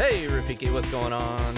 Hey, Rafiki, what's going on?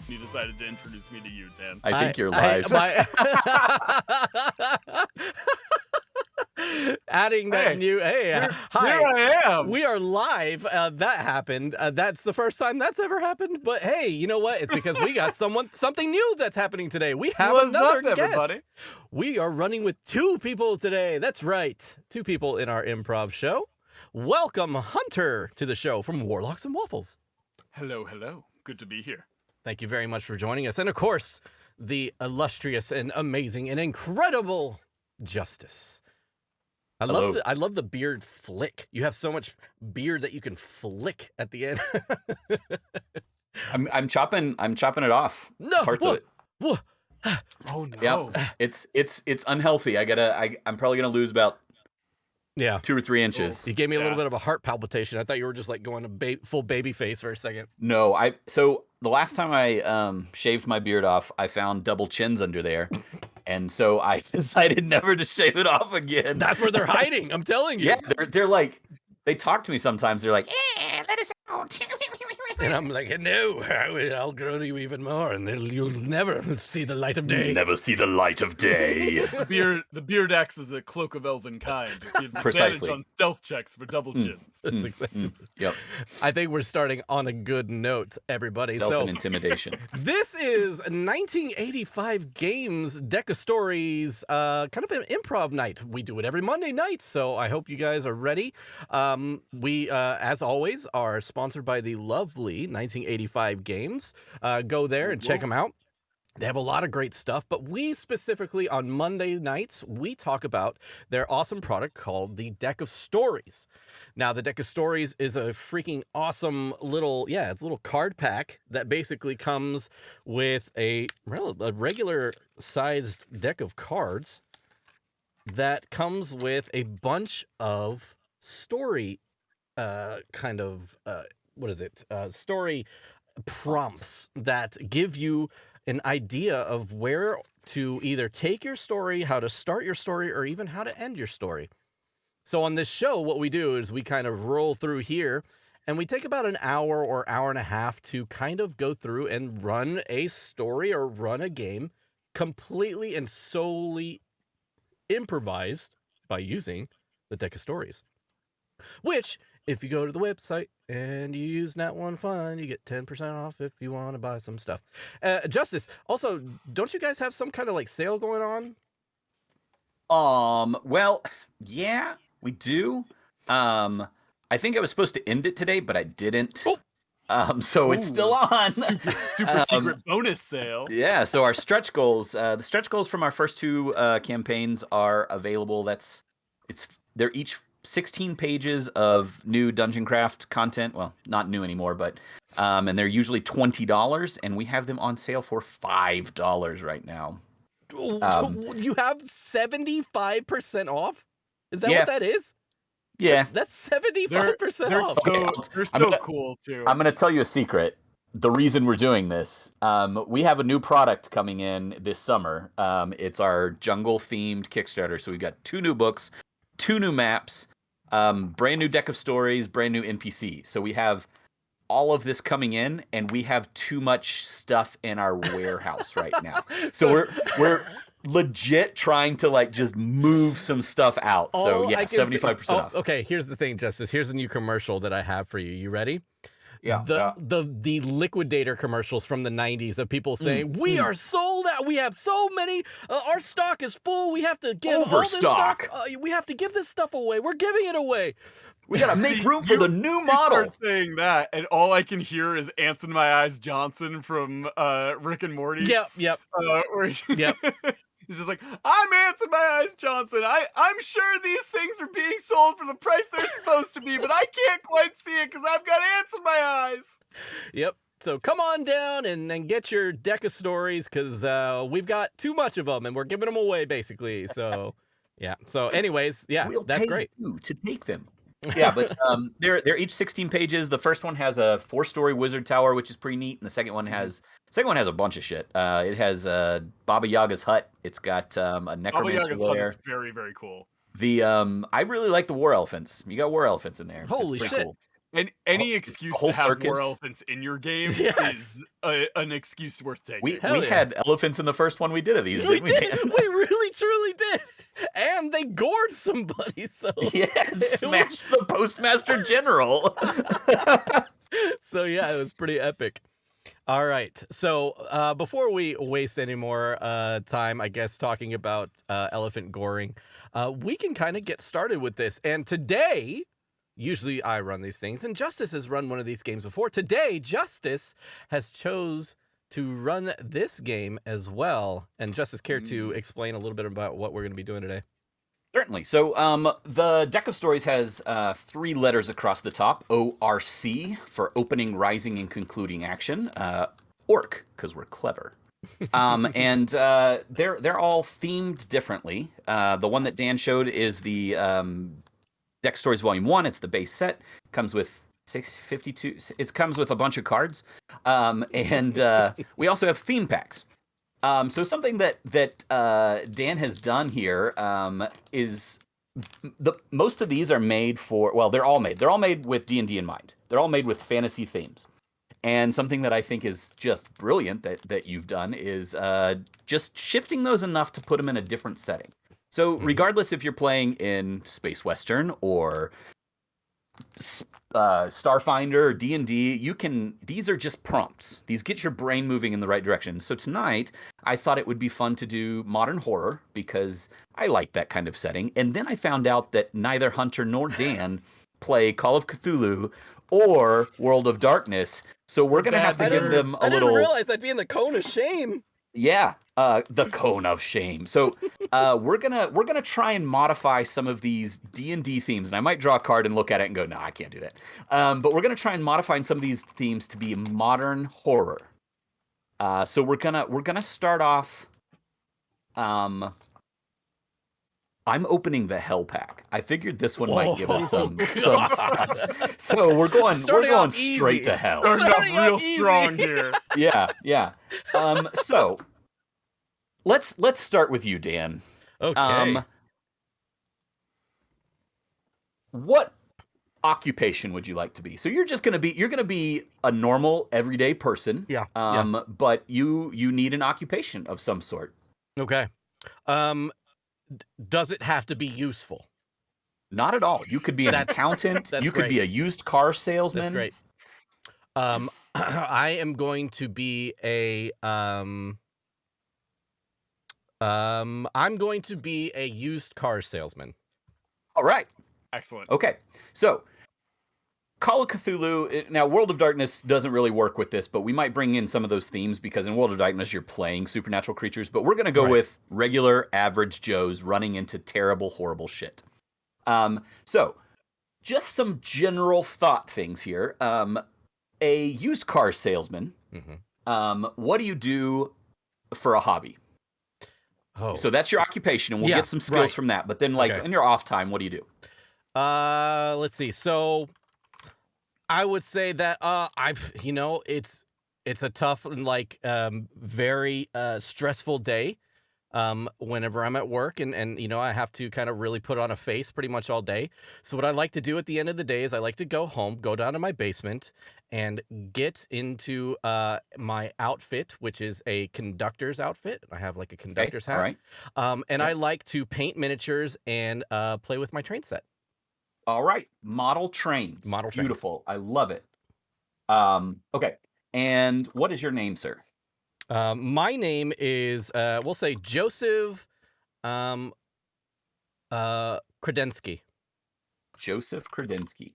he decided to introduce me to you, Dan. I think you're live. Adding that new, Here hi, I am. we are live. That happened. That's the first time that's ever happened. But hey, you know what? It's because we got something new that's happening today. We have another guest. Everybody? We are running with 2 people today. That's right, 2 people in our improv show. Welcome, Hunter, to the show from Warlocks and Waffles. Hello, hello. Good to be here. Thank you very much for joining us. And of course, the illustrious and amazing and incredible Justus. I love the beard flick. You have so much beard that you can flick at the end. I'm chopping it off. No, parts of it. Oh no. Yeah, it's unhealthy. I'm probably gonna lose about 2 or 3 inches. You gave me a little bit of a heart palpitation. I thought you were just like going to full baby face for a second. No, so the last time I shaved my beard off, I found double chins under there. And so I decided never to shave it off again. That's where they're hiding. I'm telling you. Yeah, they're like, they talk to me sometimes. They're like, let us out. And I'm like, no, I'll grow you even more, and you'll never see the light of day. Never see the light of day. The beard acts as a cloak of elven kind. It gives Precisely. advantage on stealth checks for double chins. That's exactly. Yep. I think we're starting on a good note, everybody. Stealth and intimidation. This is 1985 Games Deck of Stories, kind of an improv night. We do it every Monday night, so I hope you guys are ready. We, as always, are sponsored by the lovely 1985 Games. Go there and check them out. They have a lot of great stuff, but we specifically on Monday nights, we talk about their awesome product called the Deck of Stories. Now, the Deck of Stories is a freaking awesome little, it's a little card pack that basically comes with a regular sized deck of cards that comes with a bunch of story story prompts that give you an idea of where to either take your story, how to start your story, or even how to end your story. So on this show, what we do is we kind of roll through here, and we take about an hour or hour and a half to kind of go through and run a story or run a game completely and solely improvised by using the Deck of Stories. Which, if you go to the website and you use Nat One Fun, you get 10% off if you want to buy some stuff. Justus, also, don't you guys have some kind of like sale going on? Well, yeah, we do. I think I was supposed to end it today, but I didn't. So it's still on. Super secret bonus sale. Yeah, so our stretch goals, the stretch goals from our first 2 campaigns are available. They're each 16 pages of new Dungeon Craft content. Well, not new anymore, but and they're usually $20, and we have them on sale for $5 right now. You have 75% off? Is that what that is? Yeah, that's 75% off. They're so cool too. I'm gonna tell you a secret. The reason we're doing this, we have a new product coming in this summer. It's our jungle themed Kickstarter. So we've got 2 new books, 2 new maps, brand new deck of stories, brand new NPC. So we have all of this coming in, and we have too much stuff in our warehouse right now. So we're legit trying to like just move some stuff out. So yeah, 75% off. Okay, here's the thing, Justice. Here's a new commercial that I have for you. You ready? Yeah. The liquidator commercials from the 90s of people saying, we are sold out. We have so many. Our stock is full. We have to give all this stock. We have to give this stuff away. We're giving it away. We gotta make room for the new model. Start saying that, and all I can hear is "Ants in My Eyes" Johnson from Rick and Morty. Yep. He's just like, I'm Ants in My Eyes Johnson. I'm sure these things are being sold for the price they're supposed to be, but I can't quite see it because I've got ants in my eyes. Yep. So come on down and get your deck of stories, because we've got too much of them and we're giving them away, basically. So, yeah. So anyways, we'll that's great. You to take them. Yeah, but they're each 16 pages. The first one has a 4-story wizard tower, which is pretty neat, and the second one has a bunch of shit. It has Baba Yaga's hut. It's got a necromancer Baba Yaga's hut lair. is very, very cool. I really like the war elephants. You got war elephants in there. Holy shit! Cool. And any It's a excuse whole to have more circus. elephants in your game Yes. is an excuse worth taking. We Hell yeah. had elephants in the first one we did of these, We didn't we, did. Dan? We really, truly did. And they gored somebody. So Yeah, it smashed the postmaster general. so yeah, it was pretty epic. All right. So before we waste any more time, I guess, talking about elephant goring, we can kind of get started with this. And today, usually I run these things, and Justus has run one of these games before. Today, Justus has chose to run this game as well. And Justus, care to explain a little bit about what we're going to be doing today? Certainly. So the deck of stories has 3 letters across the top. ORC for opening, rising, and concluding action. Orc, because we're clever. And they're all themed differently. The one that Dan showed is the Deck Stories Volume 1. It's the base set. Comes with 652. It comes with a bunch of cards. And we also have theme packs. So something that Dan has done here is most of these are made for, well, they're all made with D&D in mind. They're all made with fantasy themes. And something that I think is just brilliant that you've done is just shifting those enough to put them in a different setting. So regardless if you're playing in Space Western or Starfinder or D&D, these are just prompts. These get your brain moving in the right direction. So tonight, I thought it would be fun to do modern horror because I like that kind of setting. And then I found out that neither Hunter nor Dan play Call of Cthulhu or World of Darkness. So we're going to have to give them a little... I didn't realize I'd be in the cone of shame. Yeah, the cone of shame. So we're gonna try and modify some of these D&D themes, and I might draw a card and look at it and go, "No, I can't do that." But we're gonna try and modify some of these themes to be modern horror. So we're gonna start off. I'm opening the Hell Pack. I figured this one might give us some stuff. So we're going straight to hell. Starting off real strong here. Yeah. So let's start with you, Dan. Okay. What occupation would you like to be? So you're gonna be a normal everyday person. Yeah. But you need an occupation of some sort. Okay. Does it have to be useful? Not at all. You could be an accountant. You could be a used car salesman. That's great. I am going to be I'm going to be a used car salesman. All right. Excellent. Okay. So Call of Cthulhu, now World of Darkness doesn't really work with this, but we might bring in some of those themes because in World of Darkness you're playing supernatural creatures, but we're going to go with regular average Joes running into terrible, horrible shit. So just some general thought things here. A used car salesman, what do you do for a hobby? Oh. So that's your occupation, and we'll get some skills from that. But then, in your off time, what do you do? Let's see. So I would say that it's a tough and very stressful day whenever I'm at work and I have to kind of really put on a face pretty much all day. So what I like to do at the end of the day is I like to go home, go down to my basement and get into my outfit, which is a conductor's outfit. I have like a conductor's hat. All right. And I like to paint miniatures and play with my train set. All right. Model trains. Beautiful. I love it. Okay. And what is your name, sir? My name is, we'll say Joseph Kredensky. Joseph Kredensky.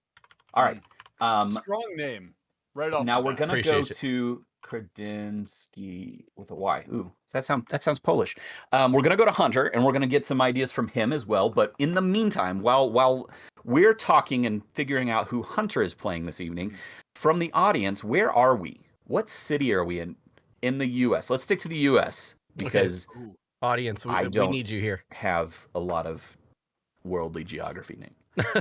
All right. Strong name. Right off. Now we're going to go it. to Kredensky with a Y. Ooh, that sounds Polish. We're going to go to Hunter, and we're going to get some ideas from him as well. But in the meantime, while we're talking and figuring out who Hunter is playing this evening, from the audience, where are we? What city are we in the U.S.? Let's stick to the U.S. because audience, we need you here. Have a lot of worldly geography name.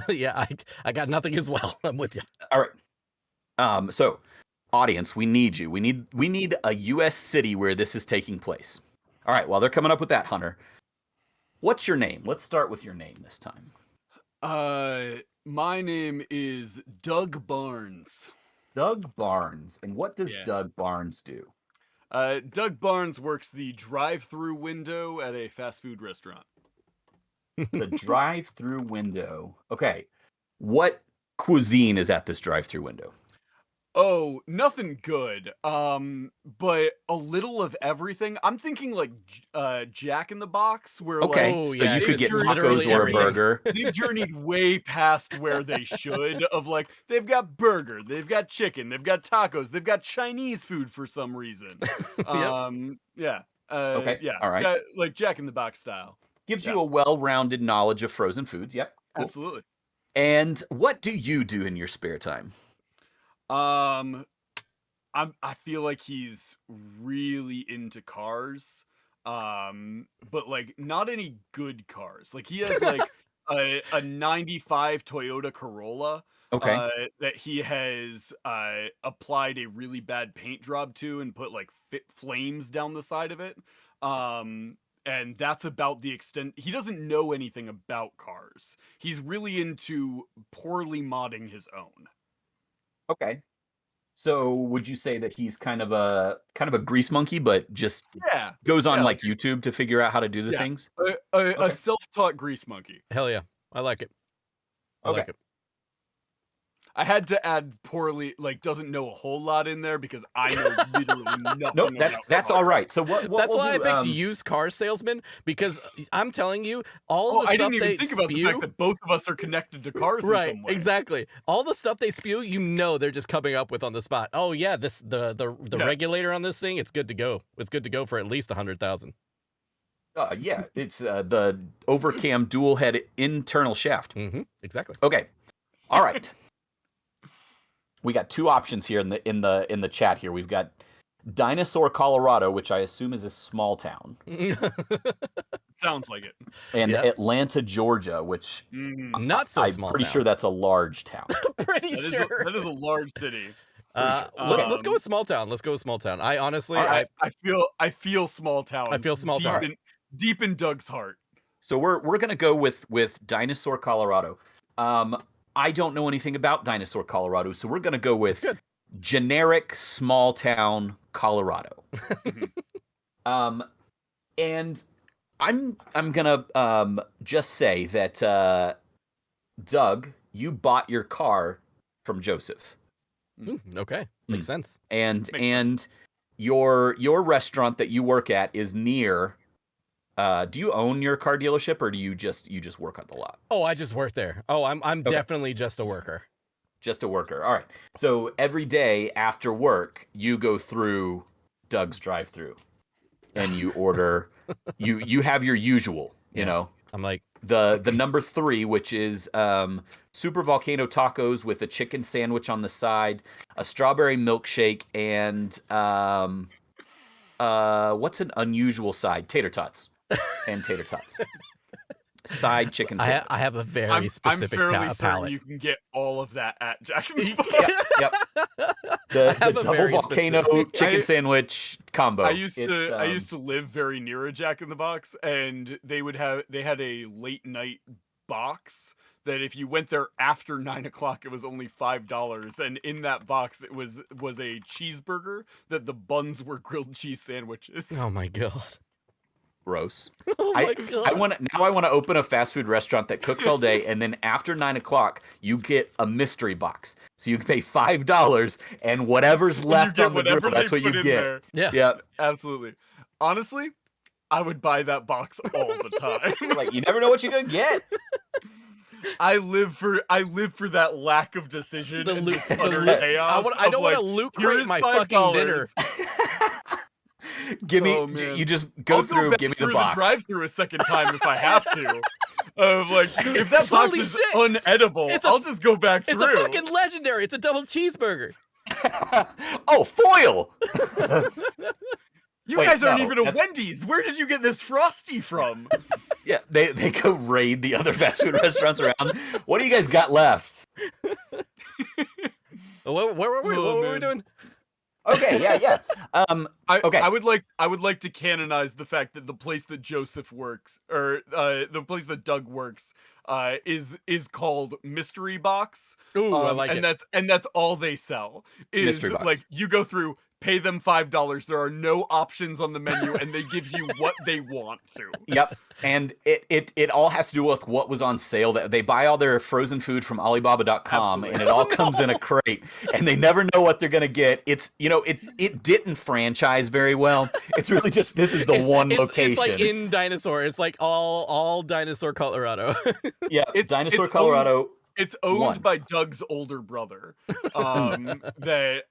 Yeah, I got nothing as well. I'm with you. All right. So audience, we need you. We need a U.S. city where this is taking place. All right. While they're coming up with that, Hunter, what's your name? Let's start with your name this time. My name is Doug Barnes. Doug Barnes. And what does Yeah. Doug Barnes do? Doug Barnes works the drive-through window at a fast food restaurant. The drive-through window. Okay. What cuisine is at this drive-through window? Oh, nothing good. But a little of everything. I'm thinking like Jack in the Box, where Okay, like Oh, so yeah, you could it's get literally tacos or a everything. burger. they've journeyed way past where they should. Of like they've got burger, they've got chicken, they've got tacos, they've got Chinese food for some reason. Yeah. Okay, Yeah. all right. Yeah, like Jack in the Box style. Gives Yeah. you a well-rounded knowledge of frozen foods. Yep. Cool. Absolutely. And what do you do in your spare time? I feel like he's really into cars. But like not any good cars. Like he has like a 95 Toyota Corolla Okay. that he has applied a really bad paint job to and put like flames down the side of it. And that's about the extent. He doesn't know anything about cars. He's really into poorly modding his own. Okay. So would you say that he's kind of a grease monkey, but just Yeah. goes on Yeah, like YouTube to figure out how to do the Yeah. things? A self-taught grease monkey. Hell yeah. I like it. I like Okay. it. I had to add poorly, like doesn't know a whole lot in there because I know literally nothing. No, that's about all cars. right. So what That's we'll why do, I picked used car salesman, because I'm telling you, all Oh, the I stuff didn't they even think about the spew. fact that both of us are connected to cars in Right, some way. exactly. All the stuff they spew, you know, they're just coming up with on the spot. Oh yeah, the Yeah. regulator on this thing, it's good to go. It's good to go for at least 100,000. yeah, it's the Overcam dual head internal shaft. Exactly. Okay. All right. We got two options here in the chat here. We've got Dinosaur, Colorado, which I assume is a small town, Sounds like it. and Yeah. Atlanta, Georgia, which Not so I'm small. pretty sure that's a large town. Pretty That is sure. that is a large city. Let's go with small town. Let's go with small town. I honestly, All right. I feel small town. I feel small town. Deep in Doug's heart. So we're gonna go with Dinosaur, Colorado. I don't know anything about Dinosaur, Colorado, so we're gonna go with generic small town Colorado. And I'm gonna just say that Doug, you bought your car from Joseph, Okay, makes sense. and Makes sense. your restaurant that you work at is near. Do you own your car dealership, or do you just work on the lot? Oh, I just work there. Oh, I'm definitely just a worker. Just a worker. All right. So every day after work, you go through Doug's drive-through, and you order. you have your usual. You know, I'm like, the number 3, which is super volcano tacos with a chicken sandwich on the side, a strawberry milkshake, and what's an unusual side? Tater tots. And tater tots. Side chicken sandwich. I have a very specific I'm fairly certain palate. you can get all of that at Jack in the Box. Yep. I The have a double very volcano specific- chicken sandwich combo. I used It's, to live very near a Jack in the Box, and they had a late night box that if you went there after 9 o'clock, it was only $5, and in that box it was a cheeseburger that the buns were grilled cheese sandwiches. Oh my god. gross. Oh my god. I want to open a fast food restaurant that cooks all day, and then after 9 o'clock, you get a mystery box. So you can pay $5, and whatever's left on the grill, that's what you get. Yeah. Yep. Absolutely. Honestly, I would buy that box all the time. Like, you never know what you're gonna get. I live for that lack of decision. The and loot. just utter chaos I don't of, want to like, loot here crate is my $5. fucking dinner. Give me. Oh, man. You just go I'll through. back Give me the through box. drive-through a second time if I have to. Like, if that box Holy is shit! unedible, I'll just go back through. It's a fucking legendary. It's a double cheeseburger. Oh, foil! You Wait, guys aren't no, even a that's- Wendy's. Where did you get this Frosty from? Yeah, they go raid the other fast food restaurants around. What do you guys got left? Where were we? Oh, What were we man. doing? Okay, yeah. Okay. I would like to canonize the fact that the place that Joseph works, or the place that Doug works, is called Mystery Box. Ooh, I like it. And that's all they sell. Is Mystery Box. like you go through, pay them $5. There are no options on the menu, and they give you what they want to. Yep. And it all has to do with what was on sale. That they buy all their frozen food from Alibaba.com, Absolutely. and it all comes in a crate, and they never know what they're gonna get. It's it didn't franchise very well. It's really just this is the one location. It's like in Dinosaur. It's like all Dinosaur Colorado. Yeah, Dinosaur Colorado. It's owned One. by Doug's older brother, that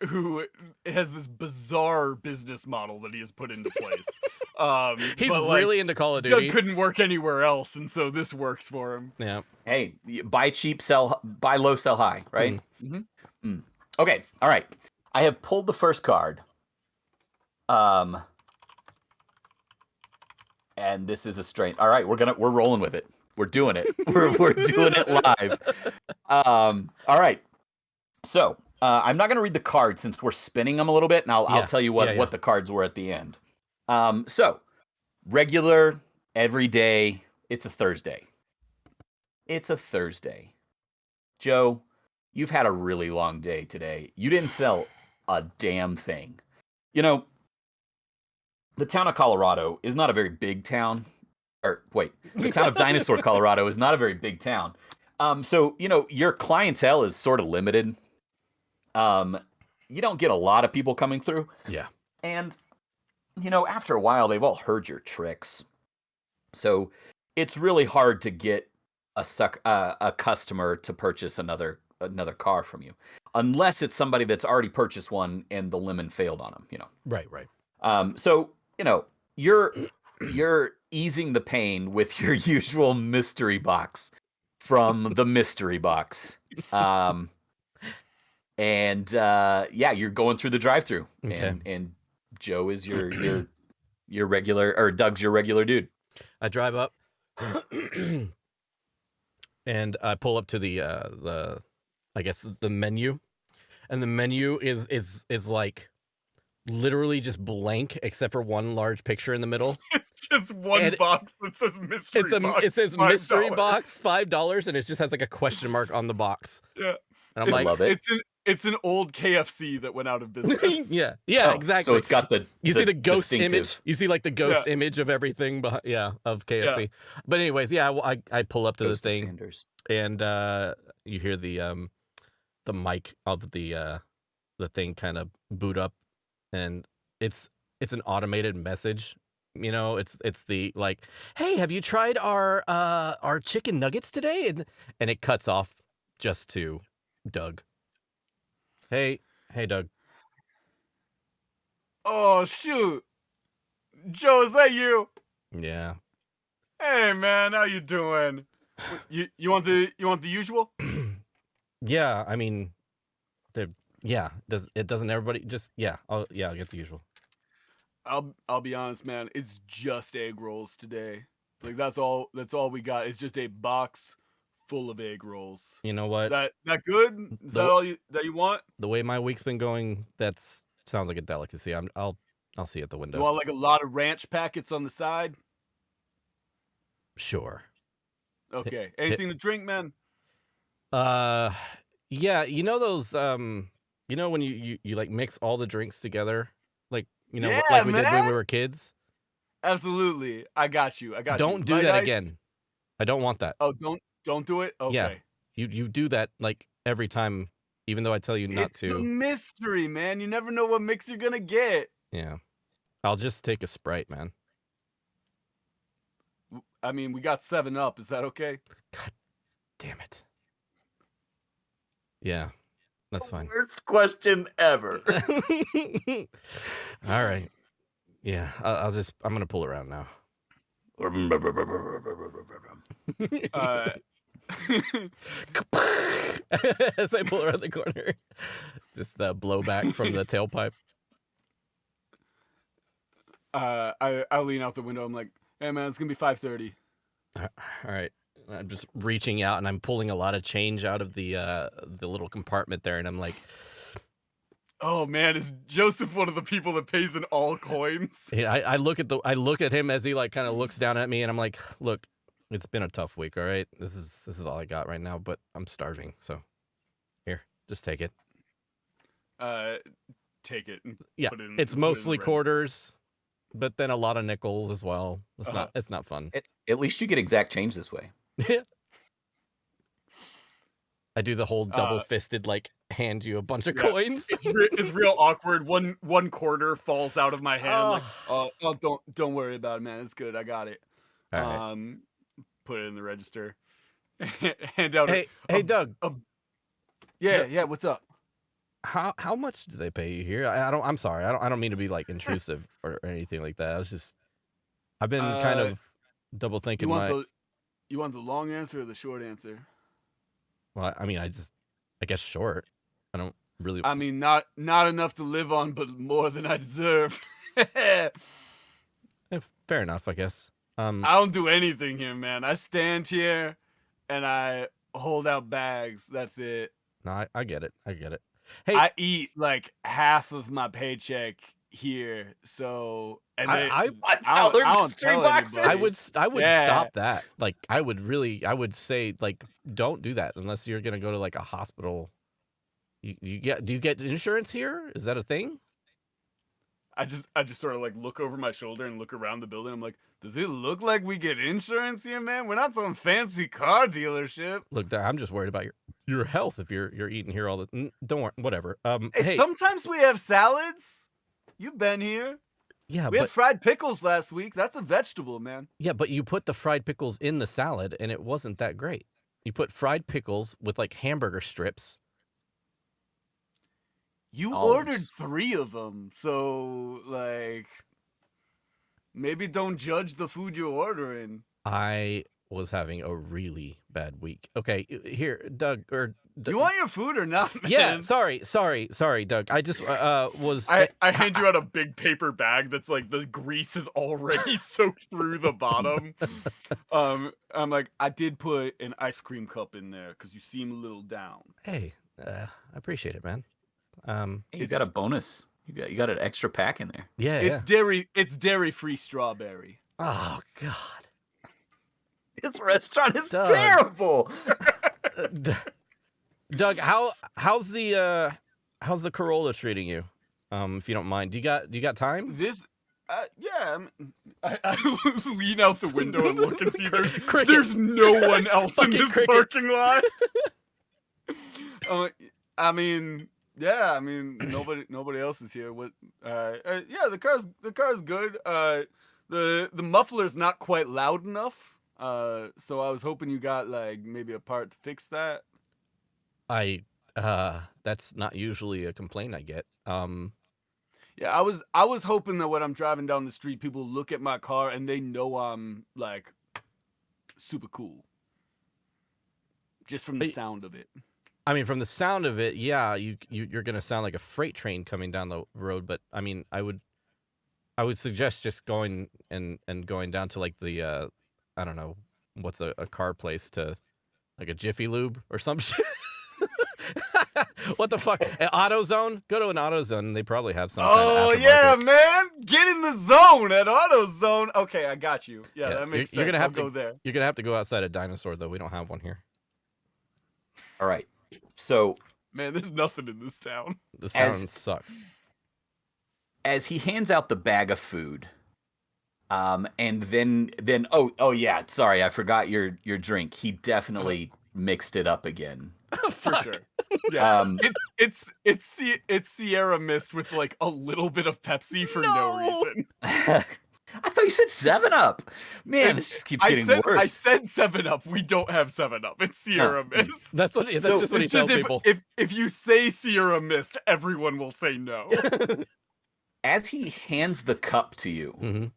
who has this bizarre business model that he has put into place. He's but, like, really into Call of Duty. Doug couldn't work anywhere else, and so this works for him. Yeah. Hey, buy cheap, buy low, sell high, right? Okay, all right. I have pulled the first card. And this is a strain. All right, we're rolling with it. We're doing it. We're doing it live. All right. So I'm not going to read the cards since we're spinning them a little bit, and I'll tell you what the cards were at the end. So regular, everyday. It's a Thursday. Joe, you've had a really long day today. You didn't sell a damn thing. You know, the town of Colorado is not a very big town. The town of Dinosaur, Colorado is not a very big town. So, your clientele is sort of limited. You don't get a lot of people coming through. Yeah. And, after a while, they've all heard your tricks. So it's really hard to get a customer to purchase another car from you. Unless it's somebody that's already purchased one and the lemon failed on them, Right. So, you're easing the pain with your usual mystery box from the mystery box. You're going through the drive-thru. Okay. And Joe is your regular, or Doug's your regular dude. I drive up and I pull up to the menu, and the menu is like literally just blank except for one large picture in the middle. It's just one box that says mystery box. It says mystery box, $5, and it just has like a question mark on the box. Yeah. And I'm like, love it. It's an old KFC that went out of business. yeah, exactly. So it's got you see the ghost distinctive image. You see like the ghost image of everything behind, of KFC. Yeah. But anyways, I pull up to this thing, Sanders. and you hear the mic of the thing kind of boot up, and it's an automated message. It's the like, hey, have you tried our chicken nuggets today? And it cuts off just to Doug. Hey, Doug. Oh shoot, Joe, is that you? Yeah. Hey man, how you doing? You want the usual? Yeah, I mean, doesn't everybody just I'll get the usual. I'll be honest, man. It's just egg rolls today. Like that's all we got. It's just a box full of egg rolls. You know what? That good? Is that all you want? The way my week's been going, sounds like a delicacy. I'll see you at the window. You want like a lot of ranch packets on the side? Sure. Okay. Anything to drink, man? Yeah. You know those when you like mix all the drinks together, like like we did when we were kids. Absolutely. I got you. Don't do that again. I don't want that. Oh, don't do it? Okay. Yeah. You do that like every time, even though I tell you not to. It's a mystery, man. You never know what mix you're gonna get. Yeah. I'll just take a Sprite, man. I mean, we got 7-Up. Is that okay? God damn it. Yeah. That's fine. Worst question ever. All right. Yeah. I'm going to pull around now. As I pull around the corner, just the blowback from the tailpipe. I lean out the window. I'm like, hey man, it's gonna be 5:30. All right. I'm just reaching out and I'm pulling a lot of change out of the little compartment there, and I'm like, Oh man, is Joseph one of the people that pays in all coins? Yeah, I look at him as he like kind of looks down at me, and I'm like, look, it's been a tough week. All right, this is all I got right now, but I'm starving, so here, just take it. Take it and Yeah, put it in. it's put it in the mostly register. quarters, but then a lot of nickels as well. It's Uh-huh. not fun. At least you get exact change this way. I do the whole double-fisted, like, hand you a bunch of Yeah, coins. It's real awkward. One quarter falls out of my hand. I'm like, Oh. oh, don't worry about it, man. It's good. I got it. All right. Put it in the register. Hand out. Hey, Doug. Yeah. What's up? How much do they pay you here? I'm sorry. I don't mean to be like intrusive or anything like that. I've been kind of double thinking You want the long answer or the short answer? Well, I mean, I guess short. I don't really. I mean, not enough to live on, but more than I deserve. Fair enough, I guess. I don't do anything here, man. I stand here and I hold out bags. That's it. No, I get it. Hey, I eat like half of my paycheck here, so and I don't tell anybody. I would Yeah. stop that. Like, I would say, like, don't do that unless you're gonna go to like a hospital. Do you get insurance here? Is that a thing? I just sort of like look over my shoulder and look around the building. I'm like, does it look like we get insurance here, man? We're not some fancy car dealership. Look, I'm just worried about your health if you're eating here all the. Don't worry, whatever. Hey, sometimes we have salads. You've been here. Yeah, we had fried pickles last week. That's a vegetable, man. Yeah, but you put the fried pickles in the salad, and it wasn't that great. You put fried pickles with like hamburger strips. You ordered 3 of them, so like maybe don't judge the food you're ordering. I was having a really bad week. Okay, here, Doug, you want your food or not, man? Yeah, sorry, Doug. I just was. I hand you out a big paper bag that's like the grease is already soaked through the bottom. I'm like, I did put an ice cream cup in there because you seem a little down. Hey, I appreciate it, man. You got a bonus. You got an extra pack in there. Yeah, it's dairy free strawberry. Oh God, this restaurant is terrible. Doug, how's the Corolla treating you? If you don't mind, do you got time? Yeah. I lean out the window and look and see there's no one else in this parking lot. I mean, nobody else is here. Yeah, the car's good. The muffler's not quite loud enough. So I was hoping you got like maybe a part to fix that. That's not usually a complaint I get. Yeah, I was hoping that when I'm driving down the street, people look at my car and they know I'm like super cool. Just from the sound of it. I mean, from the sound of it, yeah, you're gonna sound like a freight train coming down the road. But I mean, I would suggest just going down to like the I don't know what's a car place, to like a Jiffy Lube or some shit. What the fuck? An AutoZone? Go to an AutoZone. They probably have some. Oh yeah, man! Get in the zone at AutoZone. Okay, I got you. Yeah, that makes sense. You're gonna have to go there. You're gonna have to go outside of Dinosaur, though. We don't have one here. All right. So, man, there's nothing in this town. The sound sucks. As he hands out the bag of food, and then oh yeah, sorry, I forgot your drink. He definitely mixed it up again. For sure. Yeah. It's Sierra Mist with like a little bit of Pepsi for no reason. I thought you said 7-Up. Man, this just keeps getting worse. I said 7-Up. We don't have 7-Up. It's Sierra Mist. That's just what he tells people. If you say Sierra Mist, everyone will say no. As he hands the cup to you,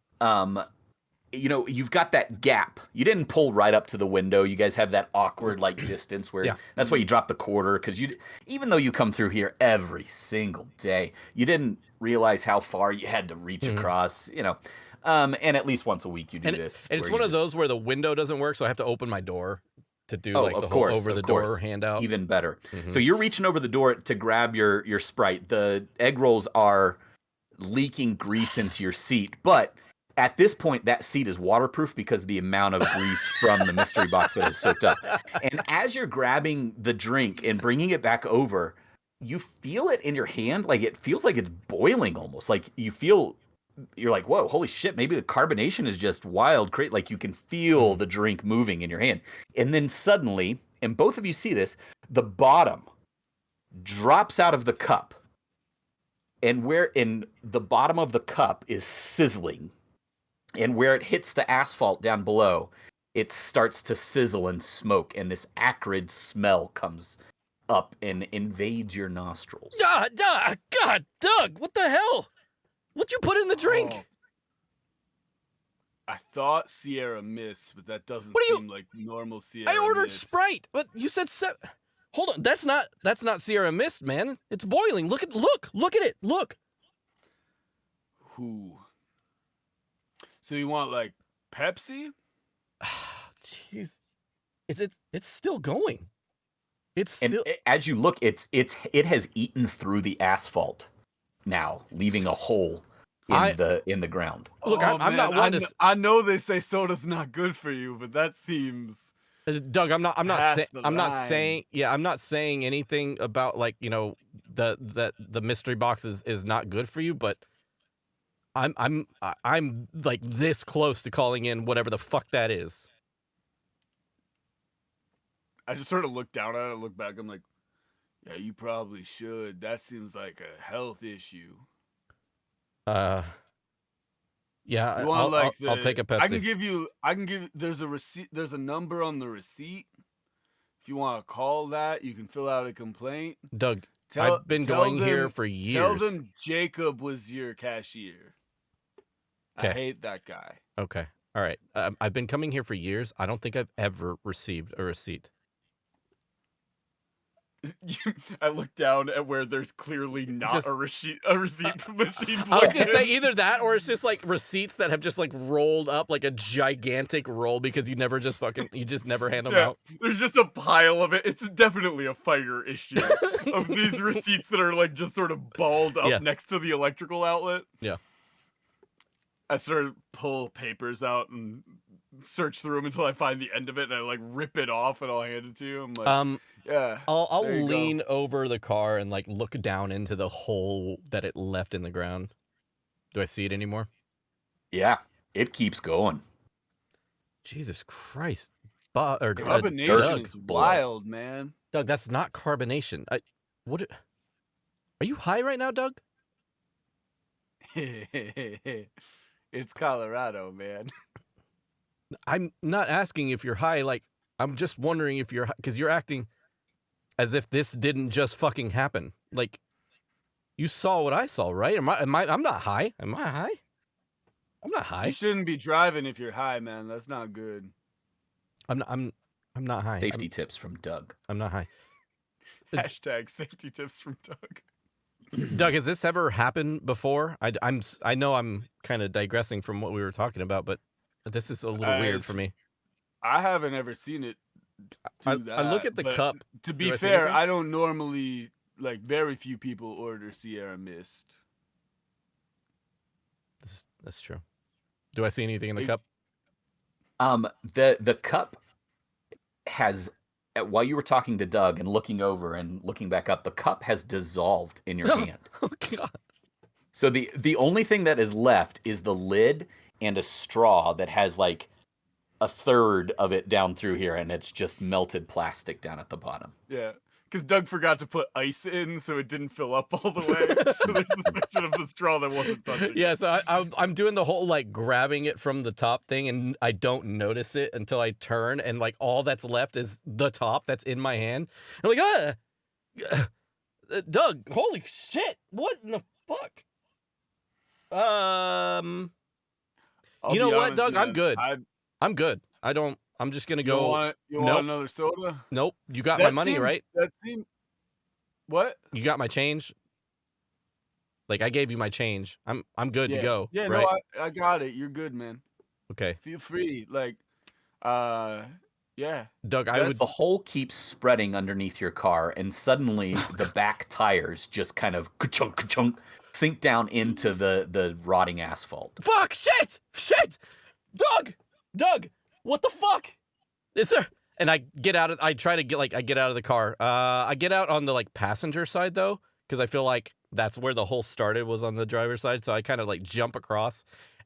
you've got that gap. You didn't pull right up to the window. You guys have that awkward distance where that's why you drop the quarter, because even though you come through here every single day, you didn't realize how far you had to reach across, and at least once a week you do this. And it's one of those where the window doesn't work, so I have to open my door. to do Oh, like the of whole course, over of the door course. handout. Even better. Mhm. So you're reaching over the door to grab your Sprite. The egg rolls are leaking grease into your seat, but at this point, that seat is waterproof because of the amount of grease from the mystery box that is soaked up. And as you're grabbing the drink and bringing it back over, you feel it in your hand. Like it feels like it's boiling almost. Like you're like, whoa, holy shit, maybe the carbonation is just wild. Like you can feel the drink moving in your hand. And then suddenly, and both of you see this, the bottom drops out of the cup. And where in the bottom of the cup is sizzling. And where it hits the asphalt down below, it starts to sizzle and smoke, and this acrid smell comes up and invades your nostrils. God, Doug, what the hell? What'd you put in the drink? Oh. I thought Sierra Mist, but that doesn't What do you- seem like normal Sierra I ordered Mist. Sprite, but you said Hold on, that's not Sierra Mist, man. It's boiling. Look at it. Look. Who? So you want like Pepsi? Jeez. It's still going. It's And still as you look, it has eaten through the asphalt now, leaving a hole in the ground. Look, I'm man, not one to I know they say soda's not good for you, but that seems Doug, I'm not past the I'm not line. saying I'm not saying anything about like, the mystery box is not good for you, but I'm like this close to calling in whatever the fuck that is. I just sort of look down at it, look back. I'm like, yeah, you probably should. That seems like a health issue. Yeah, You want I'll take a Pepsi. I can give. There's a receipt. There's a number on the receipt. If you want to call that, you can fill out a complaint. Doug, I've been going here for years. Tell them Jacob was your cashier. I Okay. hate that guy. Okay. All right. I've been coming here for years. I don't think I've ever received a receipt. I look down at where there's clearly not Just- a receipt machine. I was gonna say plugged in. either that or it's just like receipts that have just like rolled up like a gigantic roll because you just never hand them Yeah, out. there's just a pile of it. It's definitely a fire issue of these receipts that are like just sort of balled up Yeah. next to the electrical outlet. Yeah. I started pull papers out and search through them until I find the end of it, and I like rip it off and I'll hand it to you. I'm like, yeah. I'll there you go. lean over the car and like look down into the hole that it left in the ground. Do I see it anymore? Yeah, it keeps going. Jesus Christ. Carbonation Doug, is wild, man. Doug, that's not carbonation. Are you high right now, Doug? It's Colorado, man. I'm not asking if you're high. Like, I'm just wondering if you're, because you're acting as if this didn't just fucking happen. Like, you saw what I saw, right? I'm not high. Am I high? I'm not high. You shouldn't be driving if you're high, man. That's not good. I'm not high. Safety tips from Doug. I'm not high. Hashtag safety tips from Doug. Doug, has this ever happened before? I know I'm kind of digressing from what we were talking about, but this is a little weird for me. I haven't ever seen it do that. I look at the but cup. To Do be I see fair, anything? I don't normally, like, very few people order Sierra Mist. That's true. Do I see anything in the cup? The cup has, while you were talking to Doug and looking over and looking back up, the cup has dissolved in your hand. Oh God. So the only thing that is left is the lid and a straw that has like a third of it down through here, and it's just melted plastic down at the bottom. Yeah. Because Doug forgot to put ice in, so it didn't fill up all the way. So there's this section of the straw that wasn't touching. Yeah, so I'm doing the whole like grabbing it from the top thing, and I don't notice it until I turn, and like all that's left is the top that's in my hand. I'm like, Doug, holy shit, what in the fuck? I'll You know be what, honest, Doug? I'm man, good. I'm good. I'm just gonna go. You want another soda? Nope. You got my money, right? What? You got my change. Like I gave you my change. I'm good to go. Yeah, right? no, I got it. You're good, man. Okay. Feel free. Like, Yeah. Doug, I would. The hole keeps spreading underneath your car, and suddenly the back tires just kind of ka-chunk, ka-chunk, sink down into the rotting asphalt. Fuck! Shit! Doug! What the fuck? Is there? And I get out of. I try to get I get out of the car. I get out on the passenger side though, because I feel like that's where the hole started, was on the driver's side. So I kind of jump across,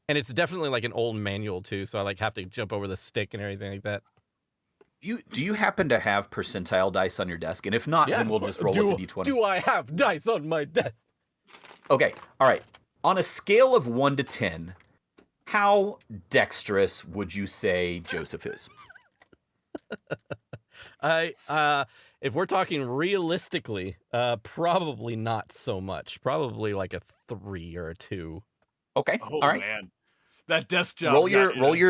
and it's definitely an old manual too. So I have to jump over the stick and everything like that. Do you happen to have percentile dice on your desk? And if not, then we'll just roll with the d20. Do I have dice on my desk? Okay, all right. On a scale of 1 to 10, how dexterous would you say Joseph is? If we're talking realistically, probably not so much. Probably a 3 or a 2. Okay, Oh all right. man, that desk job. Roll your got you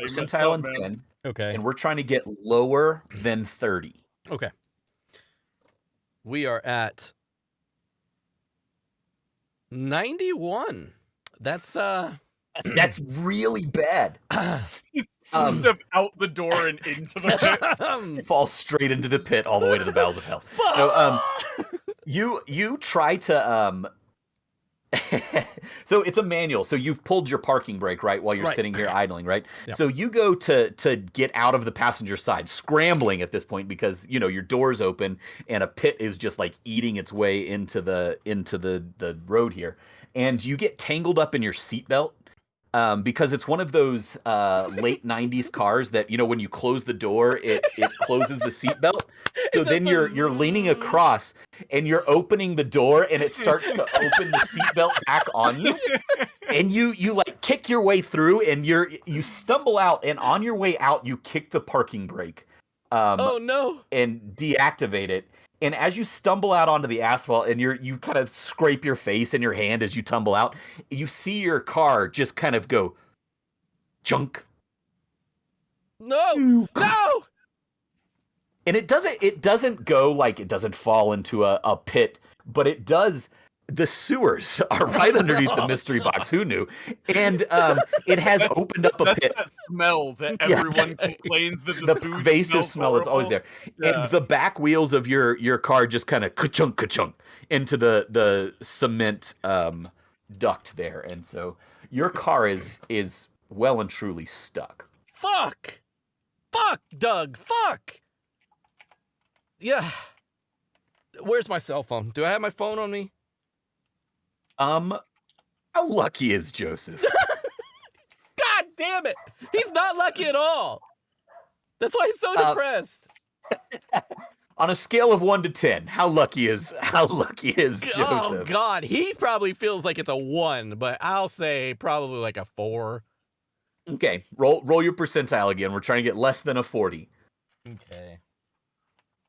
messed percentile up, in man. 10, Okay. and we're trying to get lower than 30. Okay. We are at 91. That's That's really bad. Step out the door and into the pit. Fall straight into the pit all the way to the bowels of hell. Fuck! No, you try to so it's a manual. So you've pulled your parking brake, right, while you're Right. sitting here idling, right? Yep. So you go to get out of the passenger side, scrambling at this point because your door's open and a pit is just eating its way into the road here, and you get tangled up in your seatbelt. Because it's one of those late 90s cars that, when you close the door, it closes the seatbelt. So then you're leaning across and you're opening the door and it starts to open the seatbelt back on you. And you kick your way through and you stumble out, and on your way out you kick the parking brake. Oh no. And deactivate it. And as you stumble out onto the asphalt and you kind of scrape your face and your hand as you tumble out, you see your car just kind of go junk. No. No. And it doesn't go it doesn't fall into a pit, but it does. The sewers are right underneath the mystery box. Who knew? And it has opened up a pit. That smell that everyone complains that the food pervasive smell that's always horrible. there. Yeah. And the back wheels of your car just kind of ka-chunk, ka-chunk into the cement duct there. And so your car is well and truly stuck. Fuck, Doug. Fuck. Yeah. Where's my cell phone? Do I have my phone on me? How lucky is Joseph? God damn it! He's not lucky at all. That's why he's so depressed. On a scale of 1 to 10, how lucky is Joseph? Oh God, he probably feels like it's a 1, but I'll say probably a 4. Okay, roll your percentile again. We're trying to get less than a 40. Okay.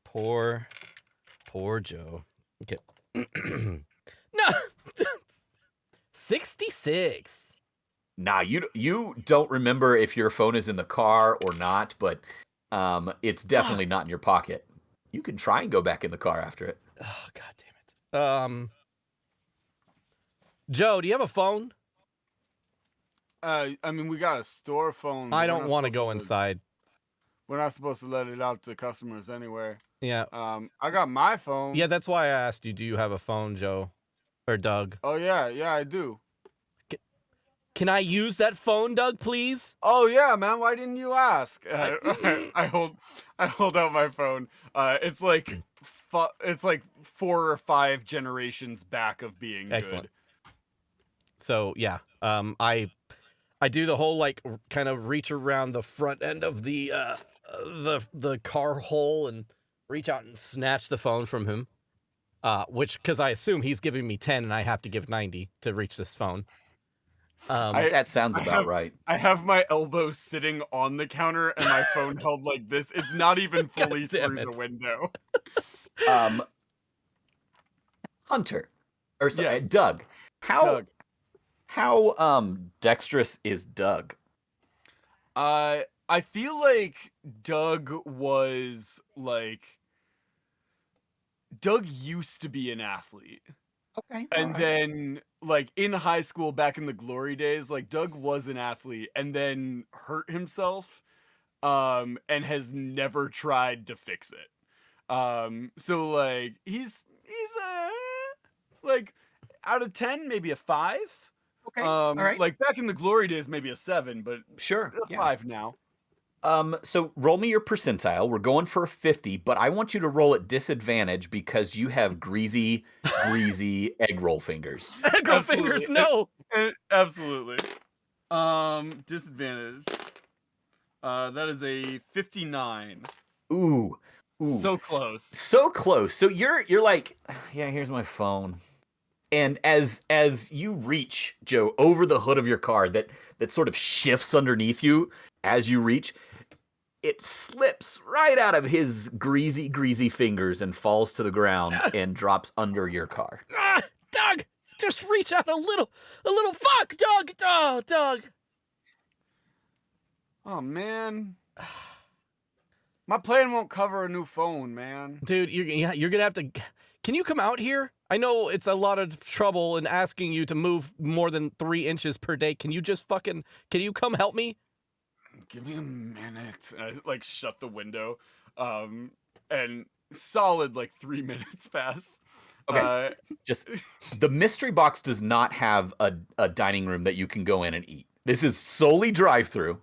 Poor Joe. Okay. No. 66. Nah, you don't remember if your phone is in the car or not, but it's definitely not in your pocket. You can try and go back in the car after it. Oh God damn it. Joe, do you have a phone? I mean, we got a store phone. I don't want to go inside. We're not supposed to let it out to the customers anyway. Yeah. I got my phone. Yeah, that's why I asked you, do you have a phone, Joe? Or Doug? Oh yeah, I do. Can I use that phone, Doug, please? Oh yeah, man. Why didn't you ask? I hold out my phone. It's like 4 or 5 generations back of being Excellent. good. So yeah, I do the whole kind of reach around the front end of the car hole and reach out and snatch the phone from him. Because I assume he's giving me 10 and I have to give 90 to reach this phone. That sounds about right. I have my elbow sitting on the counter and my phone held like this. It's not even fully through the window. Hunter, or sorry, Yeah. Doug. How dexterous is Doug? I feel like Doug used to be an athlete. Okay. And then in high school back in the glory days, Doug was an athlete and then hurt himself. and has never tried to fix it. So like he's like out of 10, maybe a 5. Okay. All right. Like back in the glory days, maybe a 7, but Sure. a 5 now. So roll me your percentile. We're going for a 50, but I want you to roll at disadvantage because you have greasy egg roll fingers. Egg roll fingers, no. Absolutely. Disadvantage. That is a 59. Ooh. So close. So close. So you're like, yeah, here's my phone. And as you reach, Joe, over the hood of your car that sort of shifts underneath you as you reach, it slips right out of his greasy fingers and falls to the ground and drops under your car. Doug, just reach out a little fuck, Doug. Oh, Doug. Oh man. My plan won't cover a new phone, man. Dude, you're gonna have to. Can you come out here? I know it's a lot of trouble in asking you to move more than 3 inches per day. Can you just can you come help me? Give me a minute. I like shut the window, and solid like 3 minutes pass. Okay. Just the mystery box does not have a dining room that you can go in and eat. This is solely drive-through.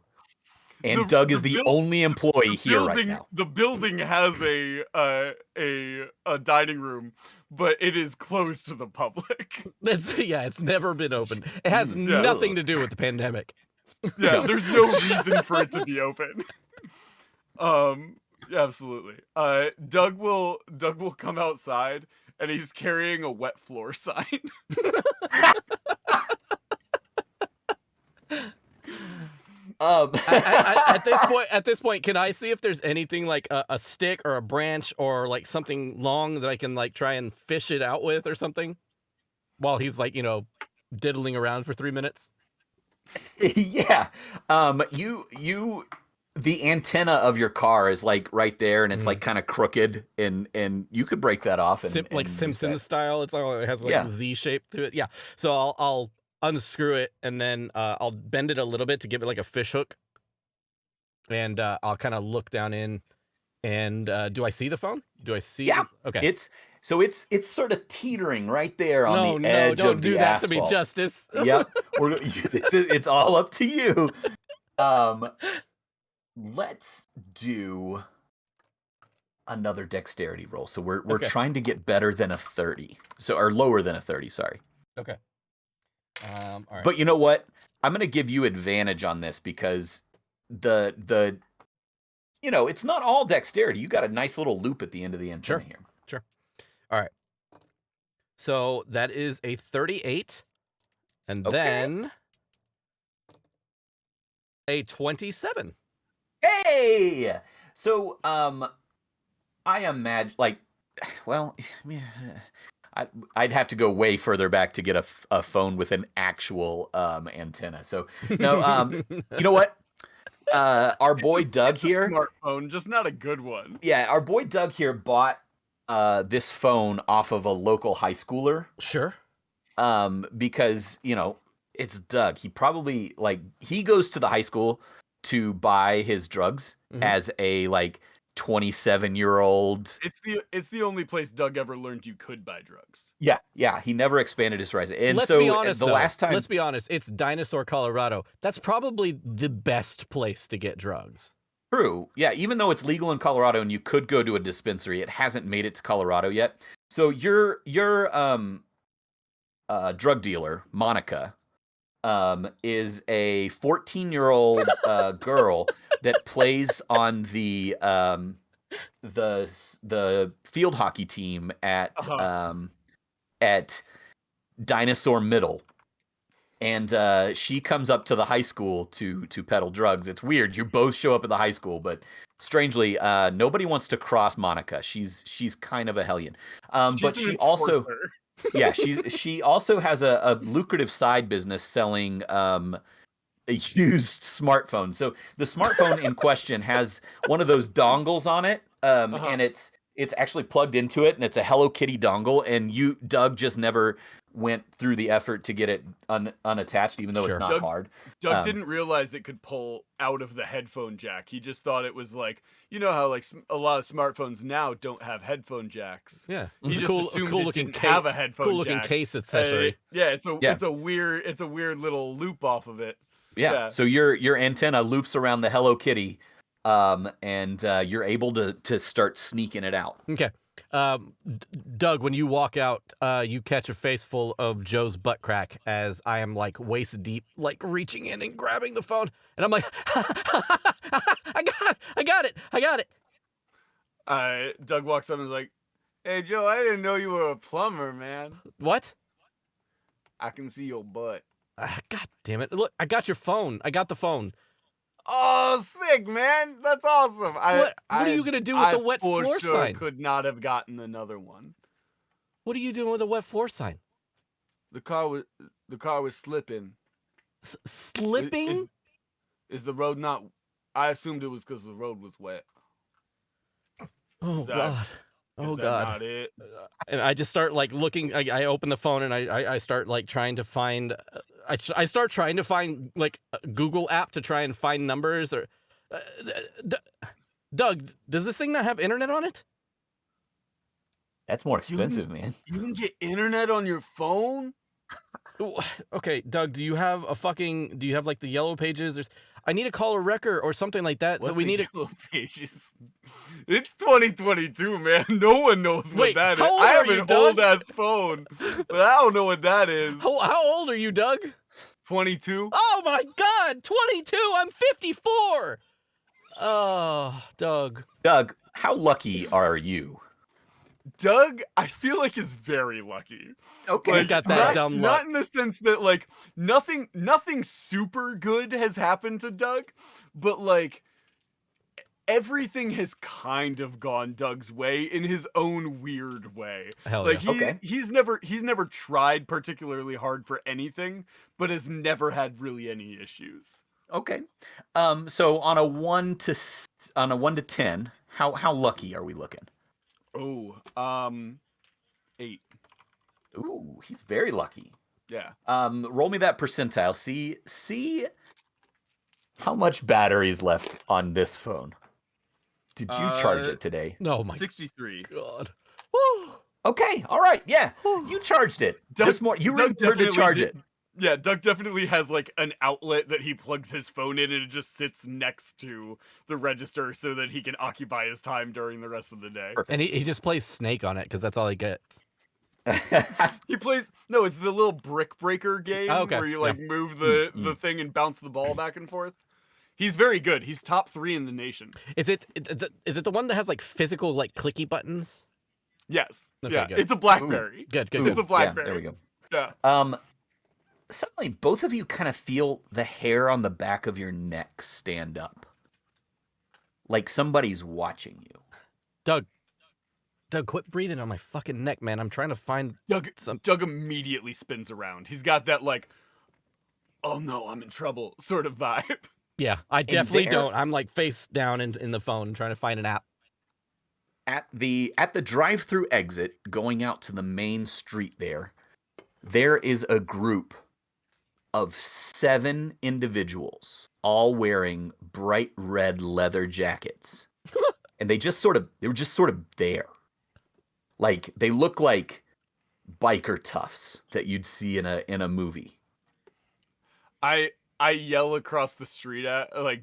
And Doug is the only employee here right now. The building has a dining room, but it is closed to the public. It's never been open. It has nothing to do with the pandemic. Yeah, there's no reason for it to be open. Absolutely. Doug will come outside and he's carrying a wet floor sign. At this point, can I see if there's anything like a stick or a branch or like something long that I can like try and fish it out with or something while he's like, diddling around for 3 minutes? Yeah. The antenna of your car is like right there and it's like kind of crooked and you could break that off and like Simpsons style. It has like a Z shape to it. Yeah. So I'll unscrew it and then I'll bend it a little bit to give it like a fish hook, and I'll kind of look down in and do I see the phone? Do I see? Yeah. Okay. It's sort of teetering right there on the edge of the asphalt. Don't do that to me, Justus. Yep. It's all up to you. Let's do another dexterity roll. So we're trying to get better than a 30. Or lower than a 30, sorry. Okay. All right. But you know what? I'm going to give you advantage on this because it's not all dexterity. You got a nice little loop at the end of the antenna here. Sure. All right. So that is a 38 and then a 27. Hey! So I imagine I'd have to go way further back to get a phone with an actual antenna. So no, you know what? Our boy Doug here, smartphone, just not a good one. Yeah, our boy Doug here bought this phone off of a local high schooler. Sure. Because it's Doug. He probably he goes to the high school to buy his drugs as a 27-year-old. It's the only place Doug ever learned you could buy drugs. Yeah. He never expanded his horizon. And let's be honest, let's be honest. It's Dinosaur, Colorado. That's probably the best place to get drugs. True. Yeah. Even though it's legal in Colorado and you could go to a dispensary, it hasn't made it to Colorado yet. So your drug dealer, Monica, is a 14-year-old girl that plays on the field hockey team at Dinosaur Middle, and she comes up to the high school to peddle drugs. It's weird. You both show up at the high school, but strangely, nobody wants to cross Monica. She's kind of a hellion. But she also. Yeah, she also has a lucrative side business selling a used smartphone. So the smartphone in question has one of those dongles on it, and it's actually plugged into it, and it's a Hello Kitty dongle. And Doug, just never went through the effort to get it unattached, even though Sure. it's not Doug- hard. Doug didn't realize it could pull out of the headphone jack. He just thought it was like, you know how like a lot of smartphones now don't have headphone jacks. Yeah, He it's a just cool assumed cool it looking didn't have a headphone cool looking jack. case accessory. It's Yeah. a weird little loop off of it. Yeah. So your antenna loops around the Hello Kitty, and you're able to start sneaking it out. Okay. Doug, when you walk out, you catch a face full of Joe's butt crack as I am like waist deep, like reaching in and grabbing the phone, and I'm like, I got it. Doug walks up and is like, "Hey Joe, I didn't know you were a plumber, man. What? I can see your butt." God damn it! Look, I got your phone. I got the phone. Oh, sick, man! That's awesome. What are you gonna do with the wet floor sign? Could not have gotten another one. What are you doing with the wet floor sign? The car was slipping. Slipping? Is the road not? I assumed it was because the road was wet. Oh God! Oh Is that God! not it? And I just start like looking. I open the phone and I start like trying to find. I start trying to find like a Google app to try and find numbers or. Doug, does this thing not have internet on it? That's more expensive, man. You can get internet on your phone? Okay, Doug, do you have like the yellow pages? I need to call a wrecker or something like that. So we need yellow pages. It's 2022, man. No one knows what Wait, that is. how old I have are you, an Doug? old ass phone, but I don't know what that is. How old are you, Doug? 22. Oh my God, 22. I'm 54. Oh, Doug. Doug, how lucky are you? Doug, I feel like is very lucky. Okay. He's got that dumb luck. Not in the sense that like nothing super good has happened to Doug, but like everything has kind of gone Doug's way in his own weird way. Hell Like yeah. he's never tried particularly hard for anything, but has never had really any issues. Okay. So on a 1 to 10, how lucky are we looking? Oh, 8. Ooh, he's very lucky. Yeah. Roll me that percentile. See how much battery is left on this phone. Did you charge it today? Oh my 63. God. Woo. Okay, all right, yeah. You charged it. You remembered to charge it. Yeah, Doug definitely has like an outlet that he plugs his phone in and it just sits next to the register so that he can occupy his time during the rest of the day. And he just plays Snake on it because that's all he gets. He plays it's the little brick breaker game where you like move the thing and bounce the ball back and forth. He's very good. He's top 3 in the nation. Is it the one that has like physical like clicky buttons? Yes. Okay, yeah. good. It's a BlackBerry. Good. It's a BlackBerry. Yeah, there we go. Yeah. Suddenly, both of you kind of feel the hair on the back of your neck stand up. Like somebody's watching you. Doug, quit breathing on my fucking neck, man. I'm trying to find Doug immediately spins around. He's got that like, oh no, I'm in trouble sort of vibe. Yeah, I definitely don't. I'm like face down in the phone trying to find an app. At the drive-through exit going out to the main street there is a group of 7 individuals all wearing bright red leather jackets. And they were just sort of there. Like they look like biker toughs that you'd see in a movie. I yell across the street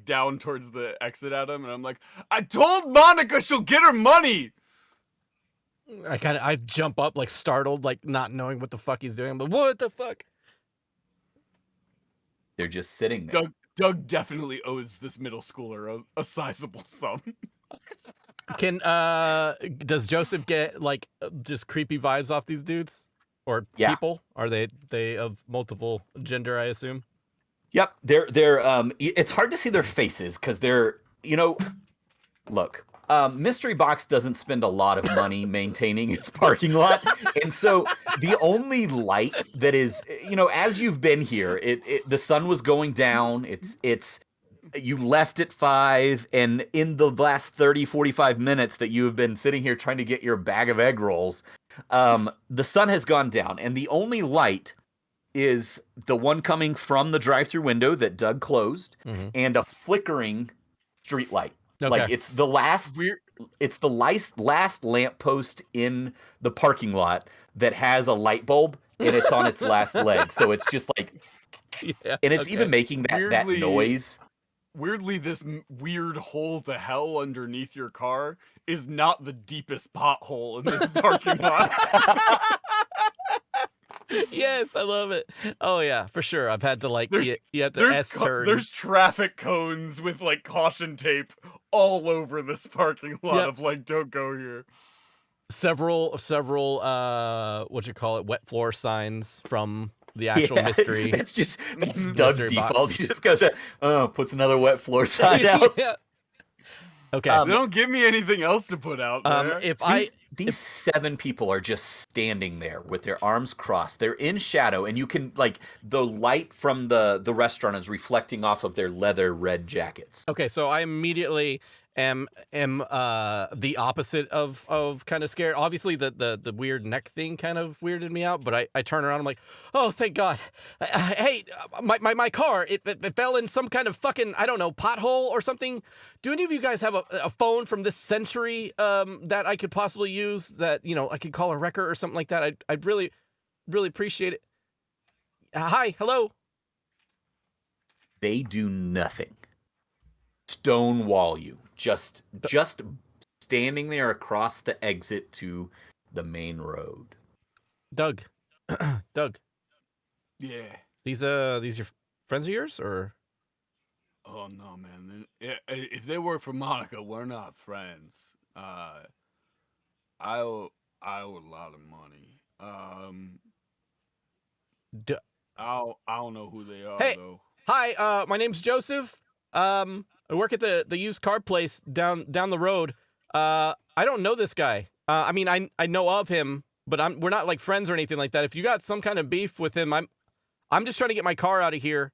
down towards the exit at him, and I'm like, I told Monica she'll get her money. I jump up like startled, like not knowing what the fuck he's doing. But what the fuck? They're just sitting there. Doug definitely owes this middle schooler a sizable sum. Does Joseph get like just creepy vibes off these dudes or people? Are they of multiple gender? I assume. Yep, they're it's hard to see their faces because they're look. Mystery Box doesn't spend a lot of money maintaining its parking lot, and so the only light that is, as you've been here, the sun was going down. It's you left at 5, and in the last 30, 45 minutes that you have been sitting here trying to get your bag of egg rolls, The sun has gone down, and the only light is the one coming from the drive-through window that Doug closed, and a flickering street light. Okay. Like it's the last last lamppost in the parking lot that has a light bulb, and it's on its last leg. So it's just like, and it's even making that noise. Weirdly, this weird hole to hell underneath your car is not the deepest pothole in this parking lot. Yes, I love it. Oh yeah, for sure. I've had to like you have to S-turn. There's traffic cones with like caution tape all over this parking lot of like, don't go here. Several what you call it, wet floor signs from the actual mystery. That's Doug's default. Box. He just goes, puts another wet floor sign out. Yeah. Okay. They don't give me anything else to put out there. These 7 people are just standing there with their arms crossed. They're in shadow, and you can like the light from the restaurant is reflecting off of their leather red jackets. Okay, so I immediately am the opposite of kind of scared. Obviously the weird neck thing kind of weirded me out, but I turn around, I'm like, oh thank God. Hey, my car, it fell in some kind of fucking, I don't know, pothole or something. Do any of you guys have a phone from this century that I could possibly use, that, you know, I could call a wrecker or something like that? I'd really appreciate it. Hi, hello. They do nothing. Stonewall you. Just standing there across the exit to the main road. Doug. Doug. Yeah. These your friends of yours, or? Oh no, man. If they work for Monica, we're not friends. I owe a lot of money. I don't know who they are though. Hi, my name's Joseph. I work at the used car place down the road. I don't know this guy. I mean, I know of him, but we're not like friends or anything like that. If you got some kind of beef with him, I'm just trying to get my car out of here.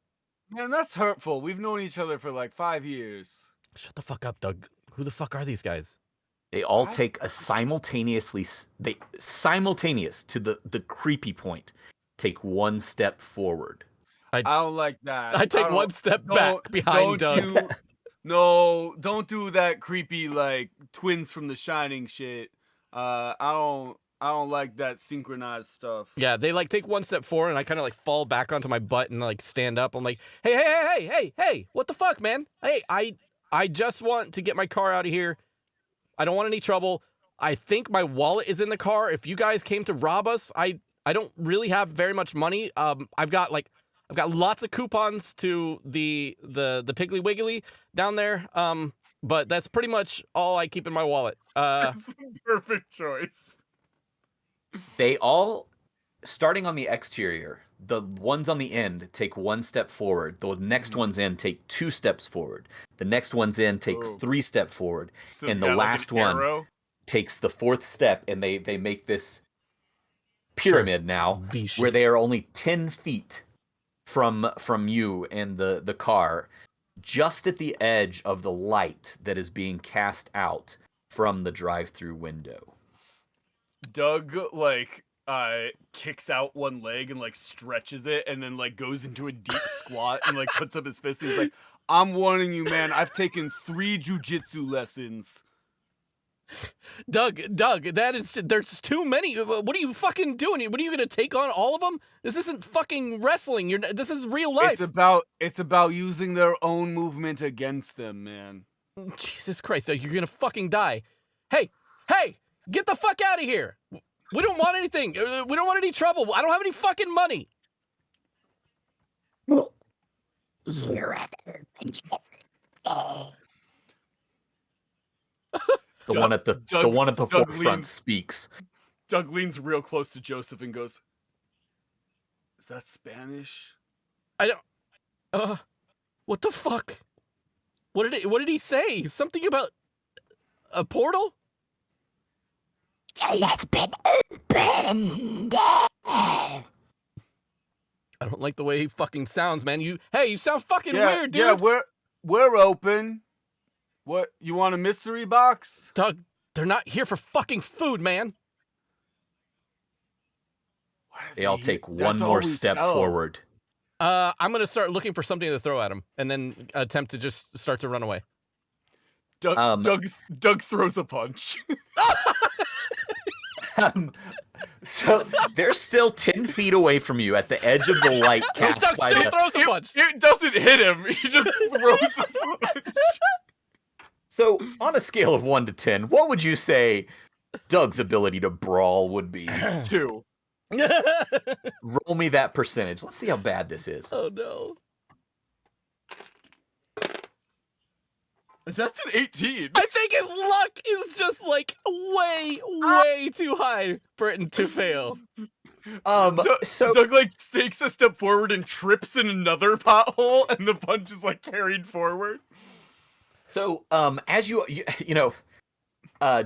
Man, that's hurtful. We've known each other for like 5 years. Shut the fuck up, Doug. Who the fuck are these guys? They all take a simultaneous to the creepy point. Take one step forward. I don't like that. I take one step back behind Doug. Don't do that creepy like twins from The Shining shit. I don't like that synchronized stuff. Yeah, they like take one step forward, and I kind of like fall back onto my butt and like stand up. I'm like, hey, what the fuck, man? Hey, I just want to get my car out of here. I don't want any trouble. I think my wallet is in the car. If you guys came to rob us, I don't really have very much money. I've got lots of coupons to the Piggly Wiggly down there. But that's pretty much all I keep in my wallet. That's the perfect choice. They all, starting on the exterior, the ones on the end take one step forward. The next ones in take 2 steps forward. The next ones in take 3 steps forward. So and the last one takes the 4th step, and they make this pyramid now where they are only 10 feet from you and the car, just at the edge of the light that is being cast out from the drive-through window. Doug kicks out one leg and like stretches it, and then like goes into a deep squat and like puts up his fist and he's like, I'm warning you, man, I've taken 3 jujitsu lessons. Doug, there's too many. What are you fucking doing? What are you gonna take on all of them? This isn't fucking wrestling. This is real life. It's about using their own movement against them, man. Jesus Christ, you're gonna fucking die. Hey, get the fuck out of here. We don't want anything. We don't want any trouble. I don't have any fucking money. The one at the forefront speaks. Doug leans real close to Joseph and goes, "Is that Spanish?" I don't. What the fuck? What did he say? Something about a portal? It's been opened. I don't like the way he fucking sounds, man. You sound fucking weird, dude. Yeah, we're open. What, you want a mystery box? Doug, they're not here for fucking food, man. They all take one That's more all we step sell. forward. I'm gonna start looking for something to throw at him, and then attempt to just start to run away. Doug throws a punch. So they're still 10 feet away from you at the edge of the light cast Doug by still the... throws a punch. It doesn't hit him. He just throws a punch. So on a scale of 1 to 10, what would you say Doug's ability to brawl would be? 2. Roll me that percentage. Let's see how bad this is. Oh no. That's an 18. I think his luck is just like way too high for it to fail. So Doug like takes a step forward and trips in another pothole, and the punch is like carried forward. So, as you know,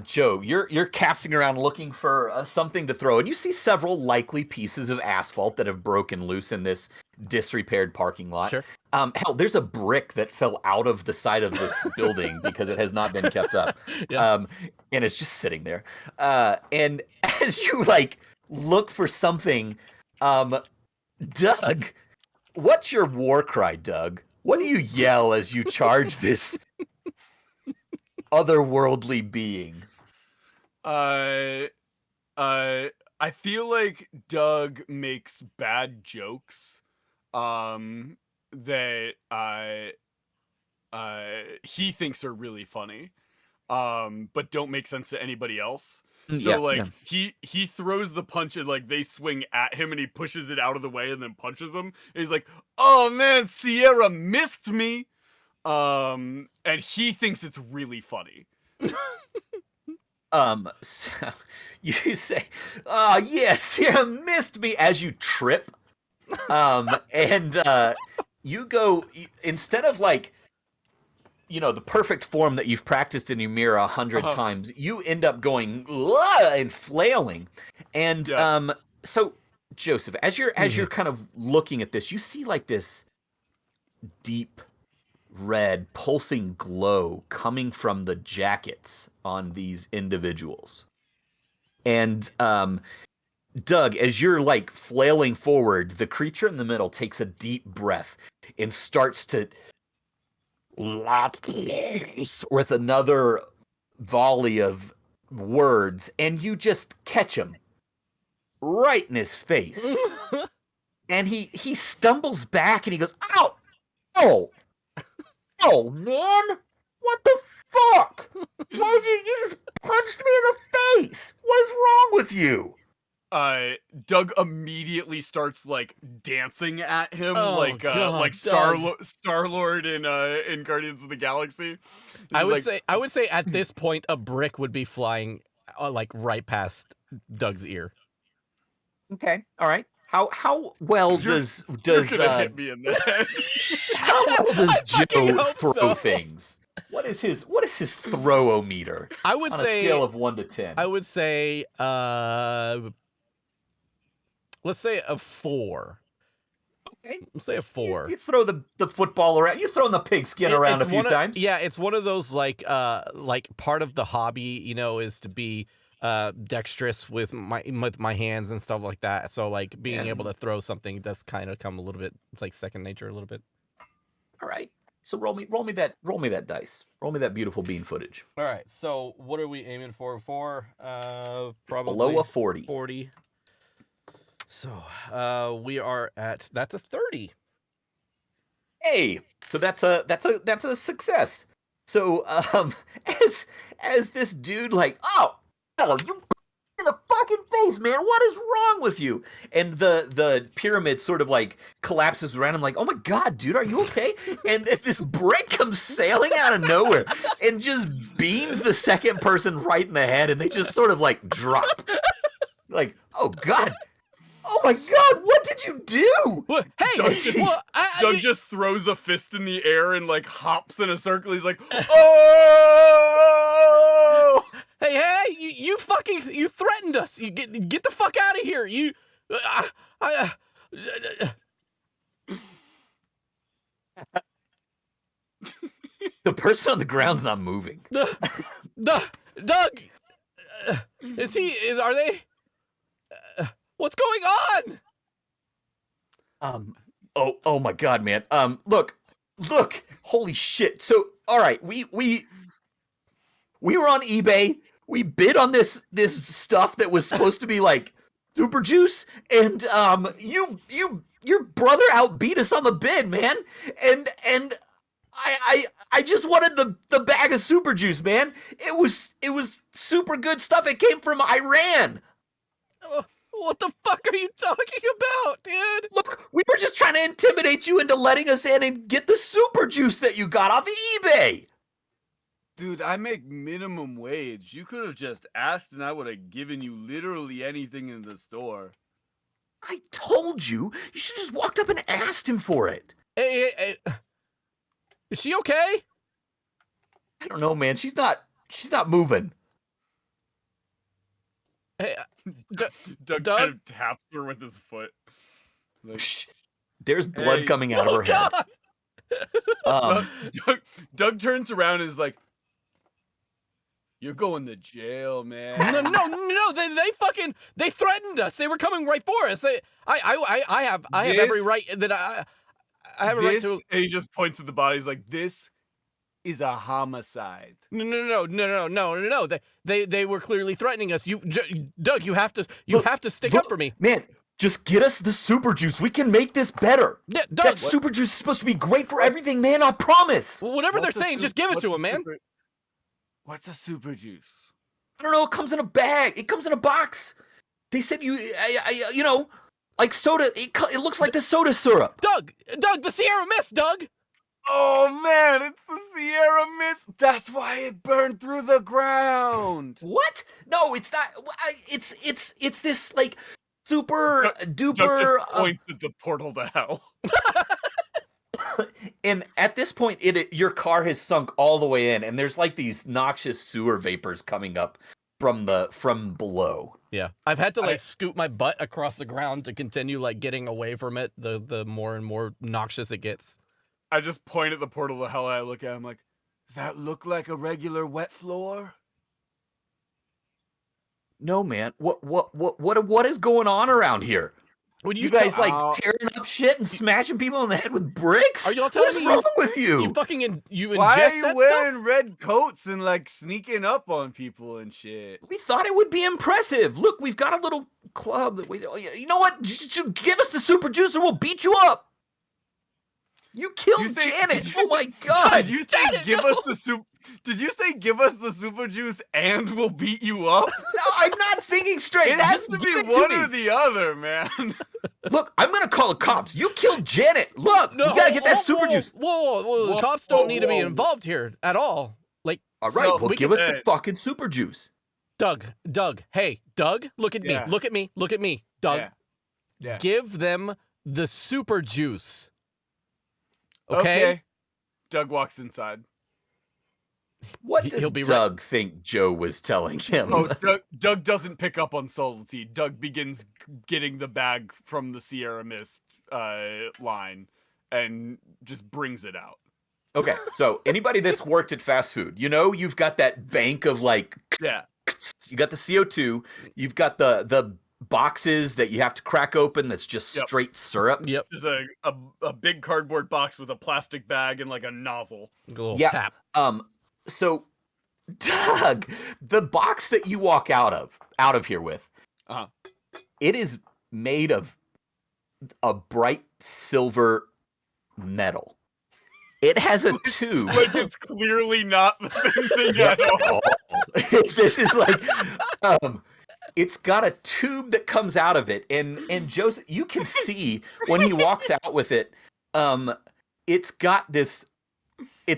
Joe, you're casting around looking for something to throw, and you see several likely pieces of asphalt that have broken loose in this disrepaired parking lot. Sure. Hell, there's a brick that fell out of the side of this building because it has not been kept up. Yeah. And it's just sitting there. And as you like look for something, Doug, what's your war cry, Doug? What do you yell as you charge this otherworldly being? I feel like Doug makes bad jokes, that he thinks are really funny, but don't make sense to anybody else. So he throws the punch and like they swing at him and he pushes it out of the way and then punches them. And he's like, "Oh man, Sierra missed me," and he thinks it's really funny. So you say, "Oh yes, Sierra missed me," as you trip, and you go instead of like, the perfect form that you've practiced in your mirror 100 times, you end up going and flailing, and so Joseph, as you're kind of looking at this, you see like this deep red pulsing glow coming from the jackets on these individuals. And Doug, as you're like flailing forward, the creature in the middle takes a deep breath and starts to with another volley of words, and you just catch him right in his face. And he stumbles back and he goes, "Ow! Oh! Oh, man! What the fuck? Why did you just punched me in the face? What is wrong with you?" Doug immediately starts like dancing at him, Oh, like God, Star-Lord in Guardians of the Galaxy. I would say at this point a brick would be flying like right past Doug's ear. Okay, all right. How well does You're gonna hit me in the head. how well does fucking Joe hope throw so. things? What is his throw-o-meter I would on say a scale of 1 to 10? I would say let's say a 4. Okay. Let's say a 4. You throw the football around. You thrown the pigskin around a few times. Yeah, it's one of those like part of the hobby, is to be dexterous with my hands and stuff like that. So like being able to throw something does kind of come a little bit, it's like second nature a little bit. All right. So roll me that dice. Roll me that beautiful bean footage. All right. So what are we aiming for? Probably Below a 40. 40. So we are at, that's a 30. Hey, so that's a success. So as this dude like, oh, you in the fucking face, man. What is wrong with you? And the pyramid sort of like collapses around him like, oh my God, dude, are you okay? And this brick comes sailing out of nowhere and just beams the second person right in the head, and they just sort of like drop. Like, oh God. Oh my God, what did you do? Well, hey, Doug just throws a fist in the air and like hops in a circle. He's like, oh! Hey, you threatened us. You get the fuck out of here. You, The person on the ground's not moving. Doug, are they? What's going on? Oh my God, man. Look, holy shit. So, all right, we were on eBay. We bid on this stuff that was supposed to be like super juice, and your brother outbeat us on the bid, man. And I just wanted the bag of super juice, man. It was super good stuff. It came from Iran. What the fuck are you talking about, dude? Look, we were just trying to intimidate you into letting us in and get the super juice that you got off eBay. Dude, I make minimum wage. You could have just asked and I would have given you literally anything in the store. I told you. You should have just walked up and asked him for it. Hey, is she okay? I don't know, man. She's not moving. Hey, Doug Doug? kind of taps her with his foot. Like, Shh. There's blood Hey. coming out of her head. God! Doug turns around and is like, "You're going to jail, man." No, they threatened us. They were coming right for us. I have every This- right that I have a right to. And he just points at the body. He's like, "This is a homicide." No. They were clearly threatening us. Doug, you have to stick up for me. Man, just get us the super juice. We can make this better. Yeah, Doug, That super juice is supposed to be great for everything, man. I promise. whatever they're What's a saying, su- just give it what's to a him, man. super- What's a super juice? I don't know. It comes in a bag. It comes in a box. They said you know, like soda. It looks like the soda syrup. Doug, the Sierra Mist, Doug. Oh man, it's the Sierra Mist. That's why it burned through the ground. What? No, it's not. It's this like super Doug duper. just points at the portal to hell. And at this point, your car has sunk all the way in, and there's like these noxious sewer vapors coming up from below. Yeah, I've had to scoot my butt across the ground to continue like getting away from it. The more and more noxious it gets. I just point at the portal to hell and I look at him like, "Does that look like a regular wet floor?" No, man. What is going on around here? Would You guys like Ow. tearing up shit and smashing people in the head with bricks? Are y'all telling What's me wrong with you? you fucking you Why are ingest you that wearing stuff? red coats and like sneaking up on people and shit? We thought it would be impressive. Look, we've got a little club that we. You know what? Just give us the super juice, or we'll beat you up. You killed Did you say- Janet. did you Oh my say- god! Did you say Janet, give no! us the soup? Did you say give us the super juice and we'll beat you up? No, I'm not thinking straight. It has Just to give be it one me. or the other, man. Look, I'm gonna call the cops. You killed Janet. Look, you gotta get that super juice. Whoa, Whoa, the cops don't whoa, need to be whoa. involved here at all. Like, All right, So, well, we give can- us the fucking super juice. Doug, hey, Doug, look at Yeah. me, look at me, Doug. Yeah. Give them the super juice. Okay? Doug walks inside. What He'll does be right- Doug think Joe was telling him? Oh, Doug doesn't pick up on subtlety. Doug begins getting the bag from the Sierra Mist line and just brings it out. Okay, so anybody that's worked at fast food, you know, you've got that bank of like, Yeah. you got the CO2, you've got the boxes that you have to crack open that's just Yep. straight syrup. Yep. There's a big cardboard box with a plastic bag and like a nozzle. A little Yeah. tap. So Doug, the box that you walk out of here with, Uh-huh. it is made of a bright silver metal. It has a tube. Like it's clearly not the same thing at all. This is like it's got a tube that comes out of it, and Joseph, you can see when he walks out with it, it's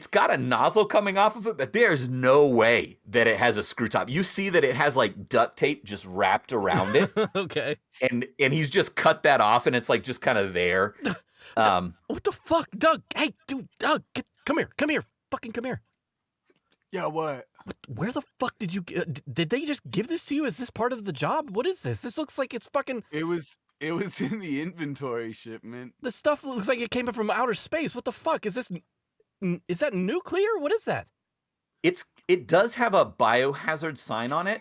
got a nozzle coming off of it, but there's no way that it has a screw top. You see that it has like duct tape just wrapped around it, Okay. and he's just cut that off, and it's like just kind of there. What the fuck, Doug? Hey, dude, Doug, come here, fucking come here. Yeah, what? Where the fuck did you? Did they just give this to you? Is this part of the job? What is this? This looks like it's fucking. It was in the inventory shipment. This stuff looks like it came from outer space. What the fuck is this? Is that nuclear? What is that? It does have a biohazard sign on it,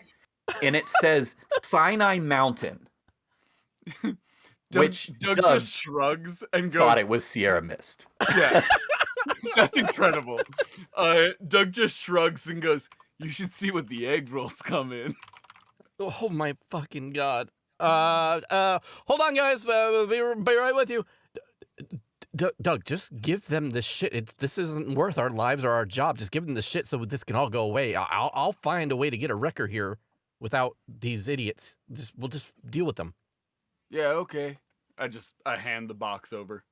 and it says Sinai Mountain. Doug, Which Doug Doug just shrugs and goes, thought it was Sierra Mist. yeah, that's incredible. Doug just shrugs and goes, you should see what the egg rolls come in. Oh my fucking god. Hold on, guys. We'll be right with you. Doug, just give them the shit. This isn't worth our lives or our job. Just give them the shit so this can all go away. I'll find a way to get a record here without these idiots. We'll just deal with them. Yeah, okay. I hand the box over.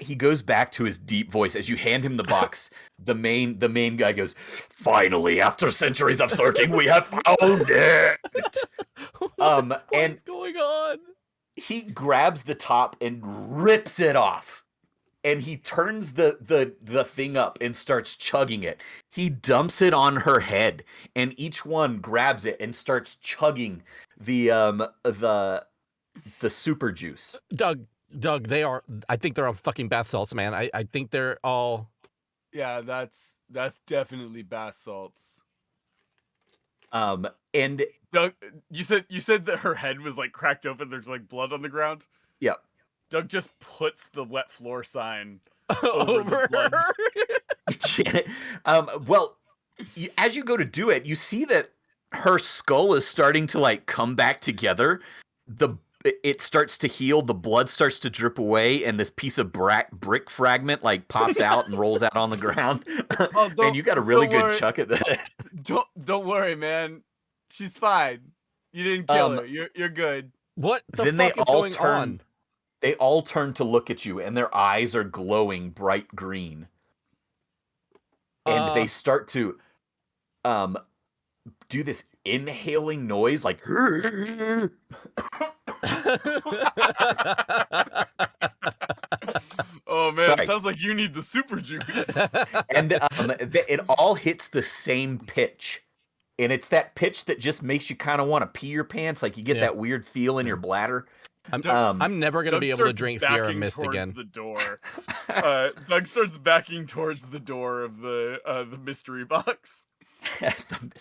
He goes back to his deep voice as you hand him the box. the main guy goes, "Finally, after centuries of searching, we have found it." What's going on? He grabs the top and rips it off. And he turns the thing up and starts chugging it. He dumps it on her head, and each one grabs it and starts chugging the super juice. Doug, I think they're on fucking bath salts, man. I think they're all. Yeah, that's definitely bath salts. And Doug, you said that her head was like cracked open. There's like blood on the ground. Yep. Doug just puts the wet floor sign over her. Janet, well, as you go to do it, you see that her skull is starting to like come back together. It starts to heal. The blood starts to drip away, and this piece of brick fragment like pops out and rolls out on the ground. And you got a really good chuck at that. Don't worry, man. She's fine. You didn't kill her. You're good. What the then fuck they is all going turn. on? They all turn to look at you, and their eyes are glowing bright green. And they start to do this inhaling noise, like. Oh man, Sorry. it sounds like you need the super juice. And it all hits the same pitch. And it's that pitch that just makes you kind of want to pee your pants, like you get that weird feel in your bladder. I'm never gonna Doug be able to starts drink Sierra backing Mist towards again. The door. Doug starts backing towards the door of the mystery box.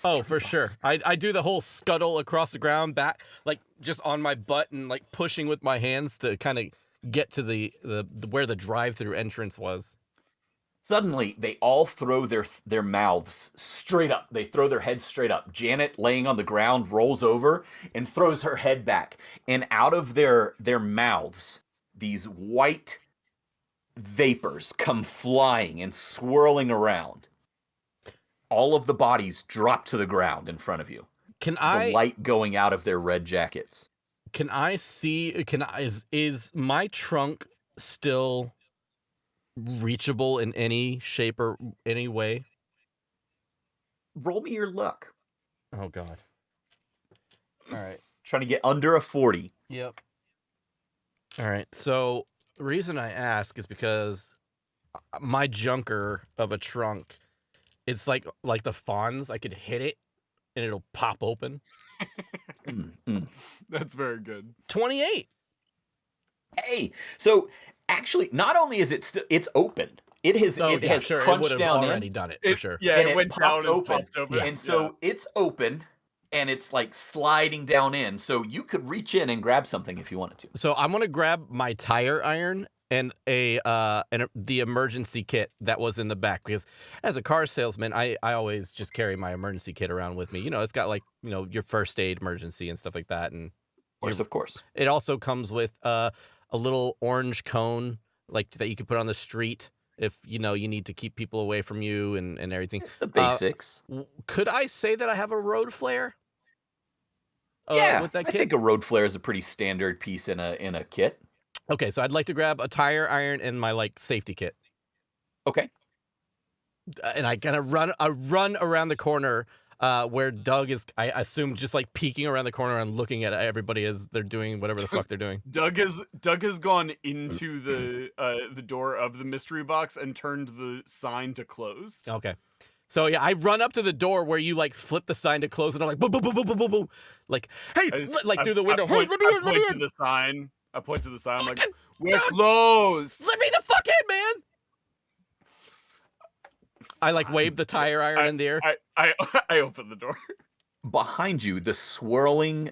Oh, for sure. I do the whole scuttle across the ground, back like just on my butt and like pushing with my hands to kind of get to the where the drive-through entrance was. Suddenly, they all throw their mouths straight up. They throw their heads straight up. Janet, laying on the ground, rolls over and throws her head back. And out of their mouths, these white vapors come flying and swirling around. All of the bodies drop to the ground in front of you. The light going out of their red jackets. Can I see? Is my trunk still reachable in any shape or any way? Roll me your luck. Oh god. All right. Trying to get under a 40. Yep. All right. So the reason I ask is because my junker of a trunk, it's like the Fonz. I could hit it and it'll pop open. That's very good. 28. Hey, so actually, not only is it's open, it has crunched down already in. done it for sure. Yeah, and it went down and popped open. And so it's open, and it's like sliding down in. So you could reach in and grab something if you wanted to. So I'm gonna grab my tire iron and the emergency kit that was in the back, because as a car salesman, I always just carry my emergency kit around with me. You know, it's got like, you know, your first aid emergency and stuff like that, and Of course. It also comes with a little orange cone like that you can put on the street if you know you need to keep people away from you and everything. The basics. Could I say that I have a road flare? Yeah, with that I kit? think a road flare is a pretty standard piece in a kit. Okay, so I'd like to grab a tire iron and my like safety kit. Okay. And I kind of run around the corner where Doug is, I assume, just like peeking around the corner and looking at everybody as they're doing whatever the fuck they're doing. Doug has gone into the door of the mystery box and turned the sign to closed. Okay. So yeah, I run up to the door where you like flip the sign to close, and I'm like boom, boom, boom, boom, boom, boom, boom, like hey, through the window. Hey, let me in, let me in. I point to the sign. I'm like, we're closed. Let me the fuck in, man. I like wave the tire iron in the air. I open the door. behind you, the swirling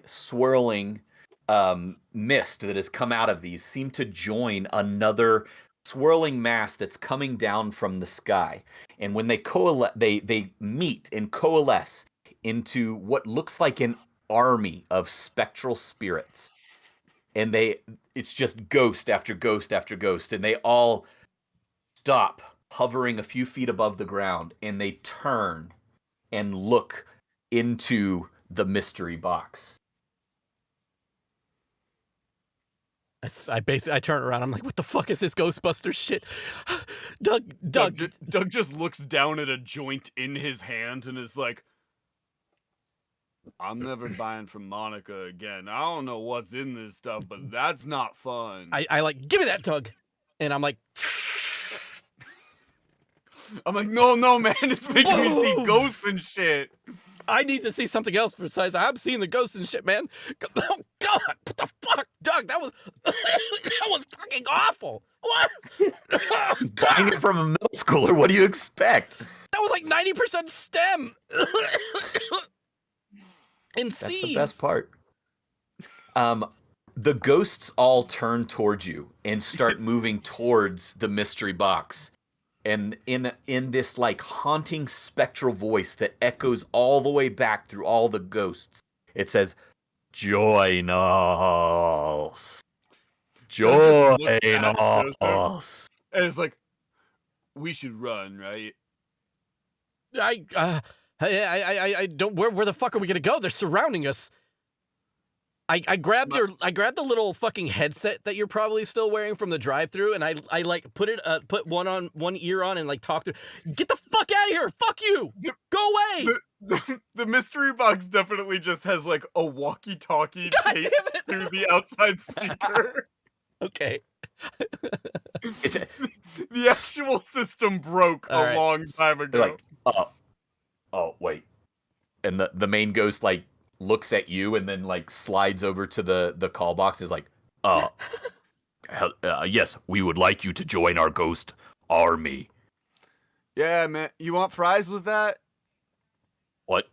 mist that has come out of these seem to join another swirling mass that's coming down from the sky. And when they coalesce, they meet and coalesce into what looks like an army of spectral spirits. And it's just ghost after ghost after ghost, and they all stop hovering a few feet above the ground, and they turn and look into the mystery box. I turn around. I'm like, what the fuck is this Ghostbusters shit? Doug. Doug just looks down at a joint in his hand and is like, I'm never buying from Monica again. I don't know what's in this stuff, but that's not fun. I like, give me that, Doug. And I'm like, no, man, it's making me see ghosts and shit. I need to see something else besides I've seen the ghosts and shit, man. Oh God, what the fuck, Doug? That was that was fucking awful. What? Buying it from a middle schooler, what do you expect? That was like 90% STEM. And That's seeds. the best part. The ghosts all turn towards you and start moving towards the mystery box. And in this like haunting spectral voice that echoes all the way back through all the ghosts, it says, "Join us. Join us." And it's like, we should run, right? I don't. Where the fuck are we gonna go? They're surrounding us. I grabbed the little fucking headset that you're probably still wearing from the drive-thru, and I like put one ear on and like talk through. Get the fuck out of here! Fuck you! Go away! The mystery box definitely just has like a walkie-talkie God taped damn it. through the outside speaker. Okay. The actual system broke All a right. long time They're ago. like, oh wait. And the main ghost like looks at you and then like slides over to the call box and is like, yes, we would like you to join our ghost army. Yeah, man. You want fries with that? What?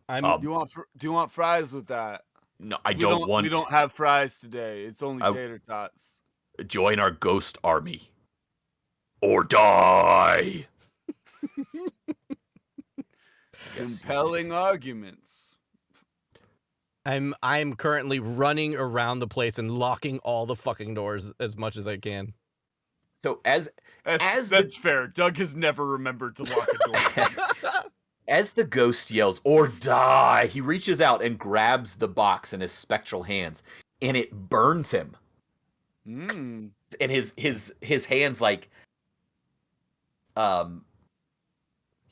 Do you want fries with that? No, I don't want. We don't have fries today. It's only tater tots. Join our ghost army. Or die. Compelling arguments. I'm currently running around the place and locking all the fucking doors as much as I can. So That's fair. Doug has never remembered to lock a door. As the ghost yells, "Or die," he reaches out and grabs the box in his spectral hands, and it burns him. And his hands like,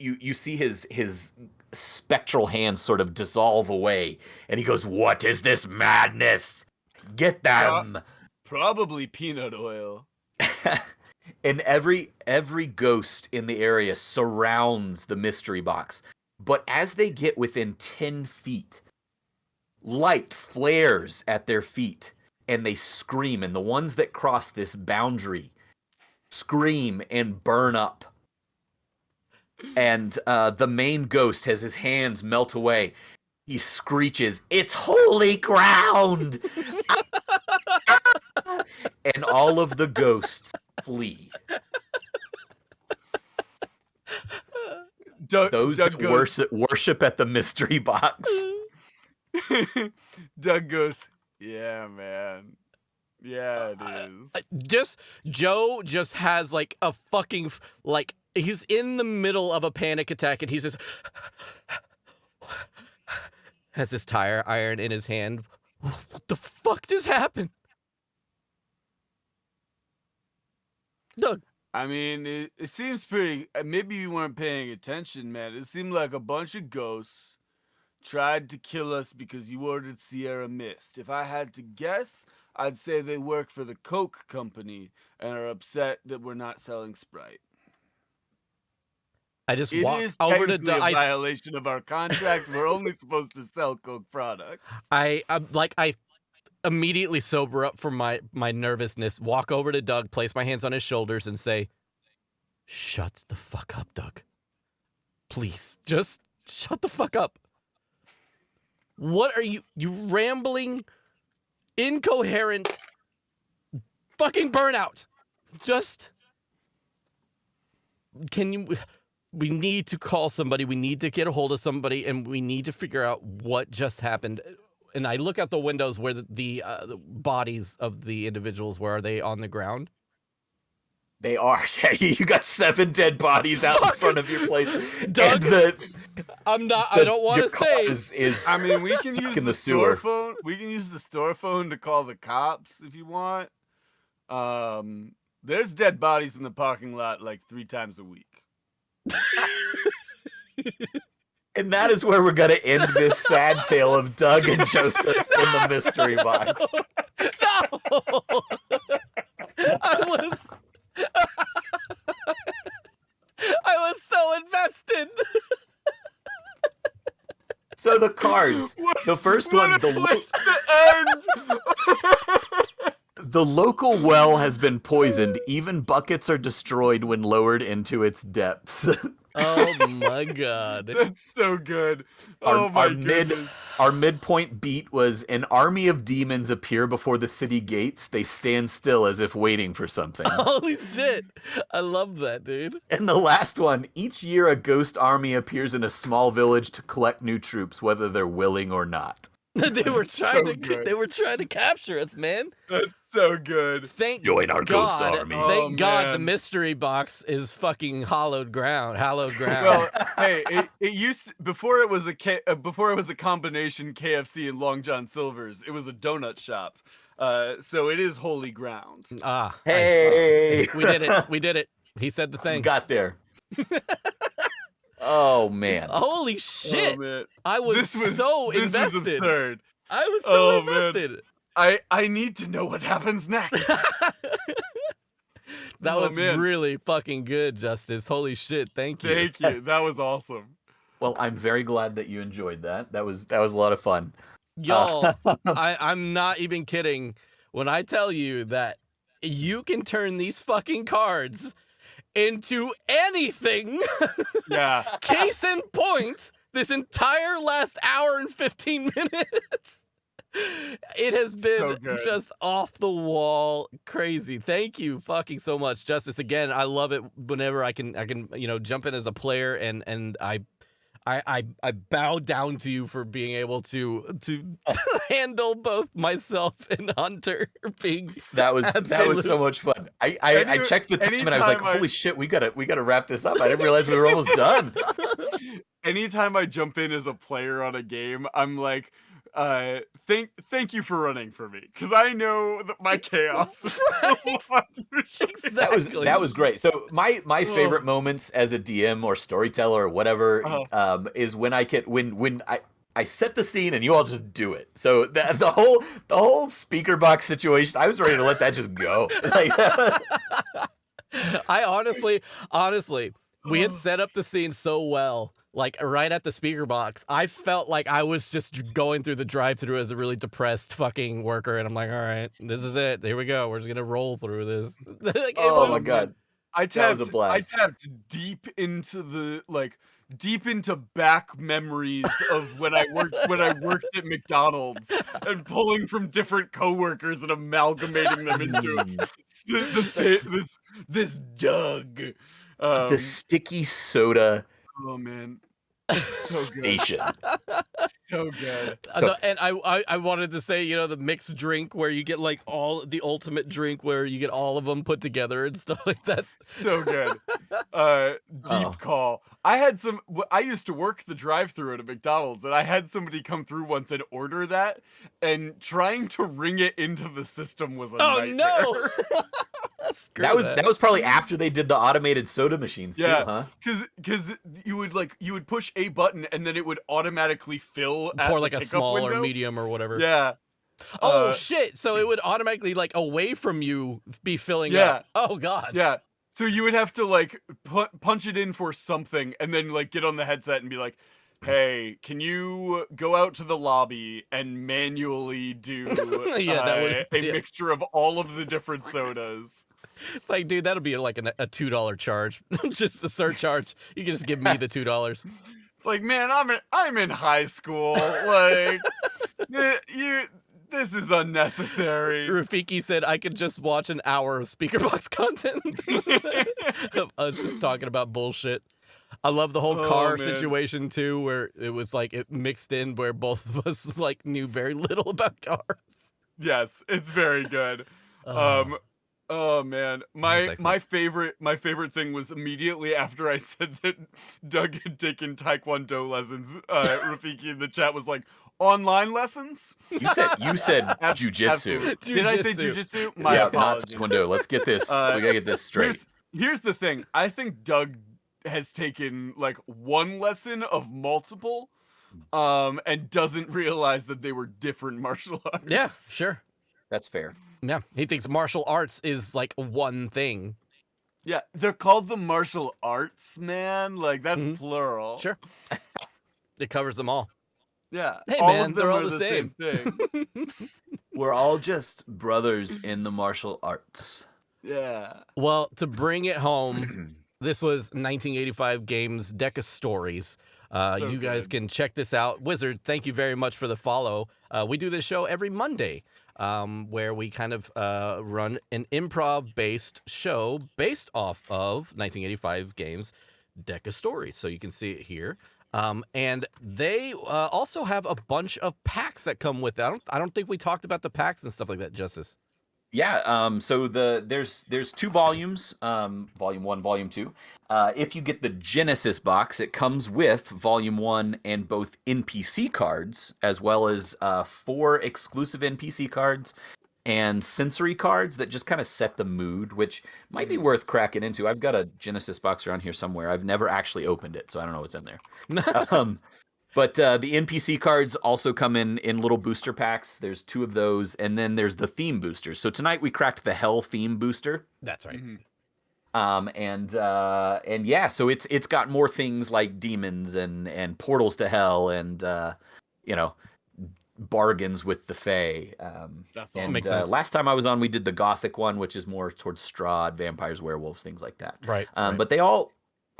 you see his spectral hands sort of dissolve away, and he goes, "What is this madness? Get them!" Probably peanut oil. And every ghost in the area surrounds the mystery box. But as they get within 10 feet, light flares at their feet, and they scream. And the ones that cross this boundary scream and burn up. And the main ghost, as his hands melt away, he screeches, "It's holy ground!" And all of the ghosts flee. Those that worship at the mystery box. Doug goes, "Yeah, man. Yeah, it is." Joe just has like a fucking like he's in the middle of a panic attack and he's just has his tire iron in his hand. What the fuck just happened? Doug. I mean, it seems pretty. Maybe you weren't paying attention, man. It seemed like a bunch of ghosts tried to kill us because you ordered Sierra Mist. If I had to guess, I'd say they work for the Coke company and are upset that we're not selling Sprite. I just It walk is over to technically a violation of our contract. We're only supposed to sell Coke products. I immediately sober up from my nervousness, walk over to Doug, place my hands on his shoulders, and say, "Shut the fuck up, Doug. Please, just shut the fuck up." What are you rambling, incoherent, fucking burnout? Just, we need to call somebody, we need to get a hold of somebody, and we need to figure out what just happened. And I look out the windows where the bodies of the individuals, where are they on the ground? They are. You got 7 dead bodies out in front of your place. Doug, And I don't want to say. Is I mean, we can use in the the sewer. store phone. We can use the store phone to call the cops if you want. There's dead bodies in the parking lot like 3 times a week. And that is where we're going to end this sad tale of Doug and Joseph in the mystery box. No! I was so invested. So the cards. The first one, What a the place to end! The local well has been poisoned. Even buckets are destroyed when lowered into its depths. Oh my god. That's so good. Oh my goodness. Our midpoint beat was an army of demons appear before the city gates. They stand still as if waiting for something. Holy shit. I love that, dude. And the last one, each year a ghost army appears in a small village to collect new troops, whether they're willing or not. They were trying So to good. they were trying to capture us, man. That's so good. Thank Join our ghost God. army. Thank Oh, God the man. mystery box is fucking hallowed ground. Well, hey, it used before it was a combination KFC and Long John Silver's. It was a donut shop, so it is holy ground. Hey! We did it. We did it. He said the We thing. got there. Oh, man. Holy shit. Oh, man. I was so this invested. was absurd. I was so Oh, man. invested. I need to know what happens next. That Oh, was man. really fucking good, Justus. Holy shit. Thank you. Thank you. That was awesome. Well, I'm very glad that you enjoyed that. That was a lot of fun. Y'all, I'm not even kidding when I tell you that you can turn these fucking cards into anything. Yeah. Case in point, this entire last hour and 15 minutes. It has been So good. just off the wall crazy. Thank you fucking so much, Justus. Again, I love it whenever I can jump in as a player, and I bow down to you for being able to handle both myself and Hunter being That was Absolute. so much fun. I Any- checked the time and I was like, anytime I- holy shit, we gotta wrap this up. I didn't realize we were almost done. Anytime I jump in as a player on a game, I'm like, thank you for running for me, because I know that my chaos is exactly. That was great. So my favorite moments as a DM or storyteller or whatever is when I set the scene and you all just do it. So the whole speaker box situation, I was ready to let that just go. Like, I honestly, we had set up the scene so well, like right at the speaker box. I felt like I was just going through the drive-through as a really depressed fucking worker, and I'm like, all right, this is it. Here we go. We're just gonna roll through this. Like, oh my god. I That was a blast. tapped deep into back memories of when I worked at McDonald's and pulling from different coworkers and amalgamating them into this Doug. The sticky soda Oh man, so good, station. so good. And I wanted to say, the mixed drink where you get like the ultimate drink where you get all of them put together and stuff like that. So good. Deep call. I used to work the drive-through at a McDonald's, and I had somebody come through once and order that, and trying to ring it into the system was a nightmare. No! Screw That was probably after they did the automated soda machines too, Yeah. huh? Because you would push a button and then it would automatically fill at Pour the like a pickup small or window. medium or whatever. Yeah. Oh Uh, shit! So it would automatically like away from you be filling Yeah. up. Oh god. Yeah. So you would have to like punch it in for something and then like get on the headset and be like, "Hey, can you go out to the lobby and manually do Yeah, that would a be- mixture of all of the different sodas?" It's like, dude, that'll be like a $2 charge, just a surcharge. You can just give me the $2. It's like, man, I'm in high school. Like, this is unnecessary. Rafiki said I could just watch an hour of speaker box content of us just talking about bullshit. I love the whole Oh, car man. situation too, where it was like it mixed in where both of us like knew very little about cars. Yes, it's very good. Oh. Oh man, That was my favorite thing was immediately after I said that Doug had taken Taekwondo lessons. Rafiki in the chat was like, "Online lessons?" You said jujitsu. Absolutely. Did I say Jujitsu. jujitsu? My Yeah, not apologies. taekwondo. Let's get this. We gotta get this straight. Here's the thing. I think Doug has taken like one lesson of multiple, and doesn't realize that they were different martial arts. Yeah, sure. That's fair. Yeah, he thinks martial arts is like one thing. Yeah, they're called the martial arts, man. Like that's plural. Sure. It covers them all. Yeah. Hey, all man, of them they're all are the same thing. We're all just brothers in the martial arts. Yeah. Well, to bring it home, this was 1985 Games Deck of Stories. So you guys good. can check this out. Wizard, thank you very much for the follow. We do this show every Monday, where we kind of run an improv-based show based off of 1985 Games Deck of Stories. So you can see it here. And they also have a bunch of packs that come with it. I don't think we talked about the packs and stuff like that, Justice. Yeah, so there's 2 volumes, volume 1, volume 2. If you get the Genesis box, it comes with volume 1 and both NPC cards, as well as 4 exclusive NPC cards and sensory cards that just kind of set the mood, which might be worth cracking into. I've got a Genesis box around here somewhere. I've never actually opened it, so I don't know what's in there. But the NPC cards also come in little booster packs. There's 2 of those, and then there's the theme boosters. So tonight we cracked the Hell theme booster. That's right. And yeah, so it's got more things like demons and portals to hell and bargains with the Fae. That's all. And Makes sense. last time I was on, we did the Gothic one, which is more towards Strahd, vampires, werewolves, things like that. Right. But they all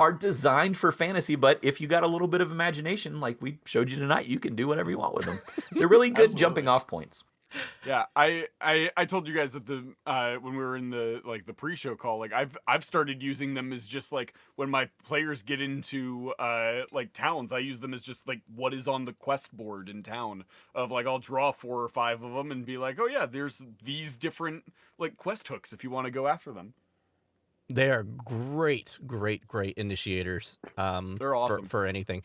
are designed for fantasy, but if you got a little bit of imagination, like we showed you tonight, you can do whatever you want with them. They're really good jumping off points. Yeah, I told you guys that the when we were in the the pre-show call, like I've started using them as just like when my players get into like towns, I use them as just like what is on the quest board in town of like I'll draw 4 or 5 of them and be like, oh yeah, there's these different like quest hooks if you want to go after them. They are great initiators. They're awesome for anything.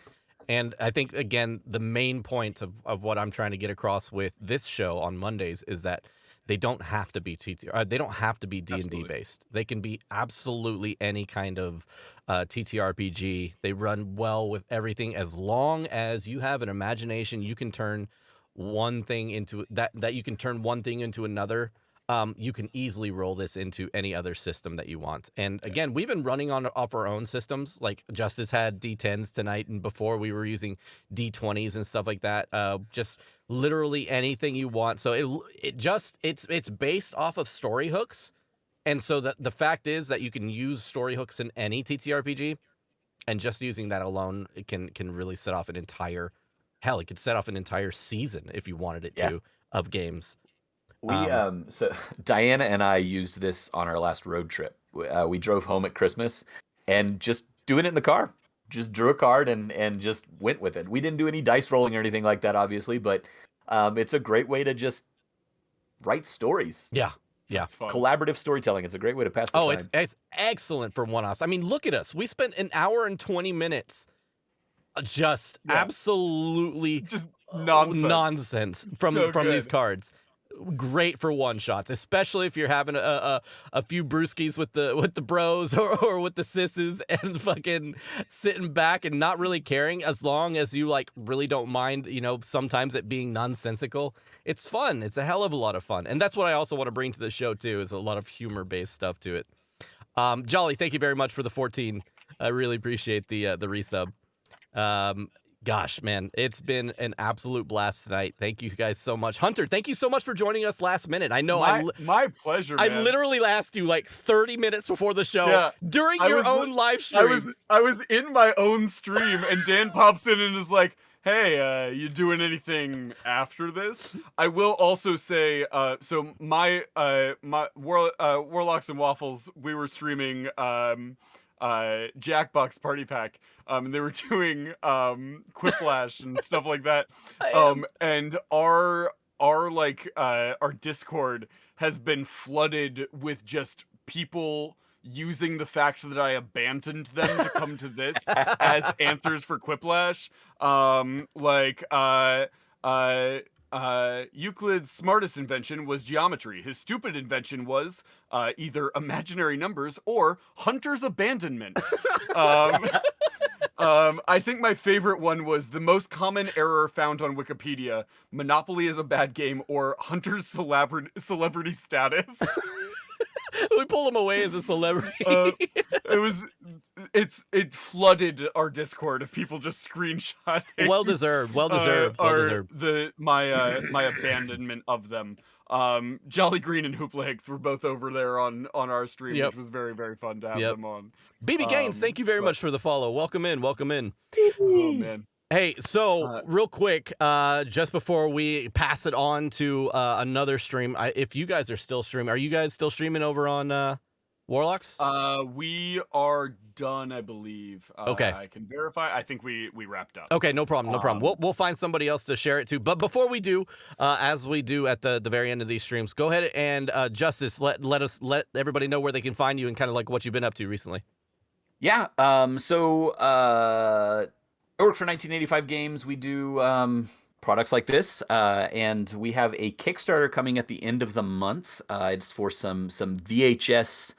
And I think, again, the main point of what I'm trying to get across with this show on Mondays is that they don't have to be they don't have to be D&D based. They can be absolutely any kind of TTRPG. They run well with everything as long as you have an imagination. You can turn one thing into that you can turn one thing into another. You can easily roll this into any other system that you want. And again, we've been running off our own systems. Like Justus had D10s tonight, and before we were using D20s and stuff like that. Just literally anything you want. So it's based off of story hooks. And so the fact is that you can use story hooks in any TTRPG, and just using that alone, it can really set off it could set off an entire season if you wanted it to of games. So Diana and I used this on our last road trip. We drove home at Christmas and just doing it in the car. Just drew a card and just went with it. We didn't do any dice rolling or anything like that, obviously, but it's a great way to just write stories. Yeah. That's fun. Collaborative storytelling. It's a great way to pass the time. It's excellent for one-offs. I mean, look at us. We spent an hour and 20 minutes just absolutely just nonsense from So these good. cards. Great for one shots, especially if you're having a few brewskis with the bros or with the sisses and fucking sitting back and not really caring, as long as you like really don't mind, sometimes it being nonsensical. It's fun. It's a hell of a lot of fun. And that's what I also want to bring to the show too, is a lot of humor based stuff to it. Jolly, thank you very much for the 14. I really appreciate the resub. Gosh, man, it's been an absolute blast tonight. Thank you guys so much. Hunter, thank you so much for joining us last minute. I know My pleasure, I man. literally asked you like 30 minutes before the show Yeah, during I your was own li- live stream. I was in my own stream, and Dan pops in and is like, "Hey, you doing anything after this?" I will also say, so my Warlocks and Waffles, we were streaming Jackbox Party Pack, and they were doing Quiplash and stuff like that, and our Discord has been flooded with just people using the fact that I abandoned them to come to this as answers for Quiplash. Euclid's smartest invention was geometry. His stupid invention was either imaginary numbers or Hunter's abandonment. I think my favorite one was the most common error found on Wikipedia: Monopoly is a bad game, or Hunter's celebrity status. We pull him away as a celebrity. It flooded our Discord of people just screenshotting. Well deserved. Well deserved. My abandonment of them. Jolly Green and Hoopla Hicks were both over there on our stream, which was very, very fun to have them on. BB Gaines, thank you very much for the follow. Welcome in. Welcome in. Oh man. Hey, so real quick, just before we pass it on to another stream, if you guys are still streaming, are you guys still streaming over on Warlocks? We are done, I believe. Okay. I can verify. I think we wrapped up. Okay, no problem, no problem. We'll find somebody else to share it to. But before we do, as we do at the very end of these streams, go ahead and Justus, let everybody know where they can find you and kind of like what you've been up to recently. Yeah. I work for 1985 Games. We do products like this, and we have a Kickstarter coming at the end of the month. It's for some VHS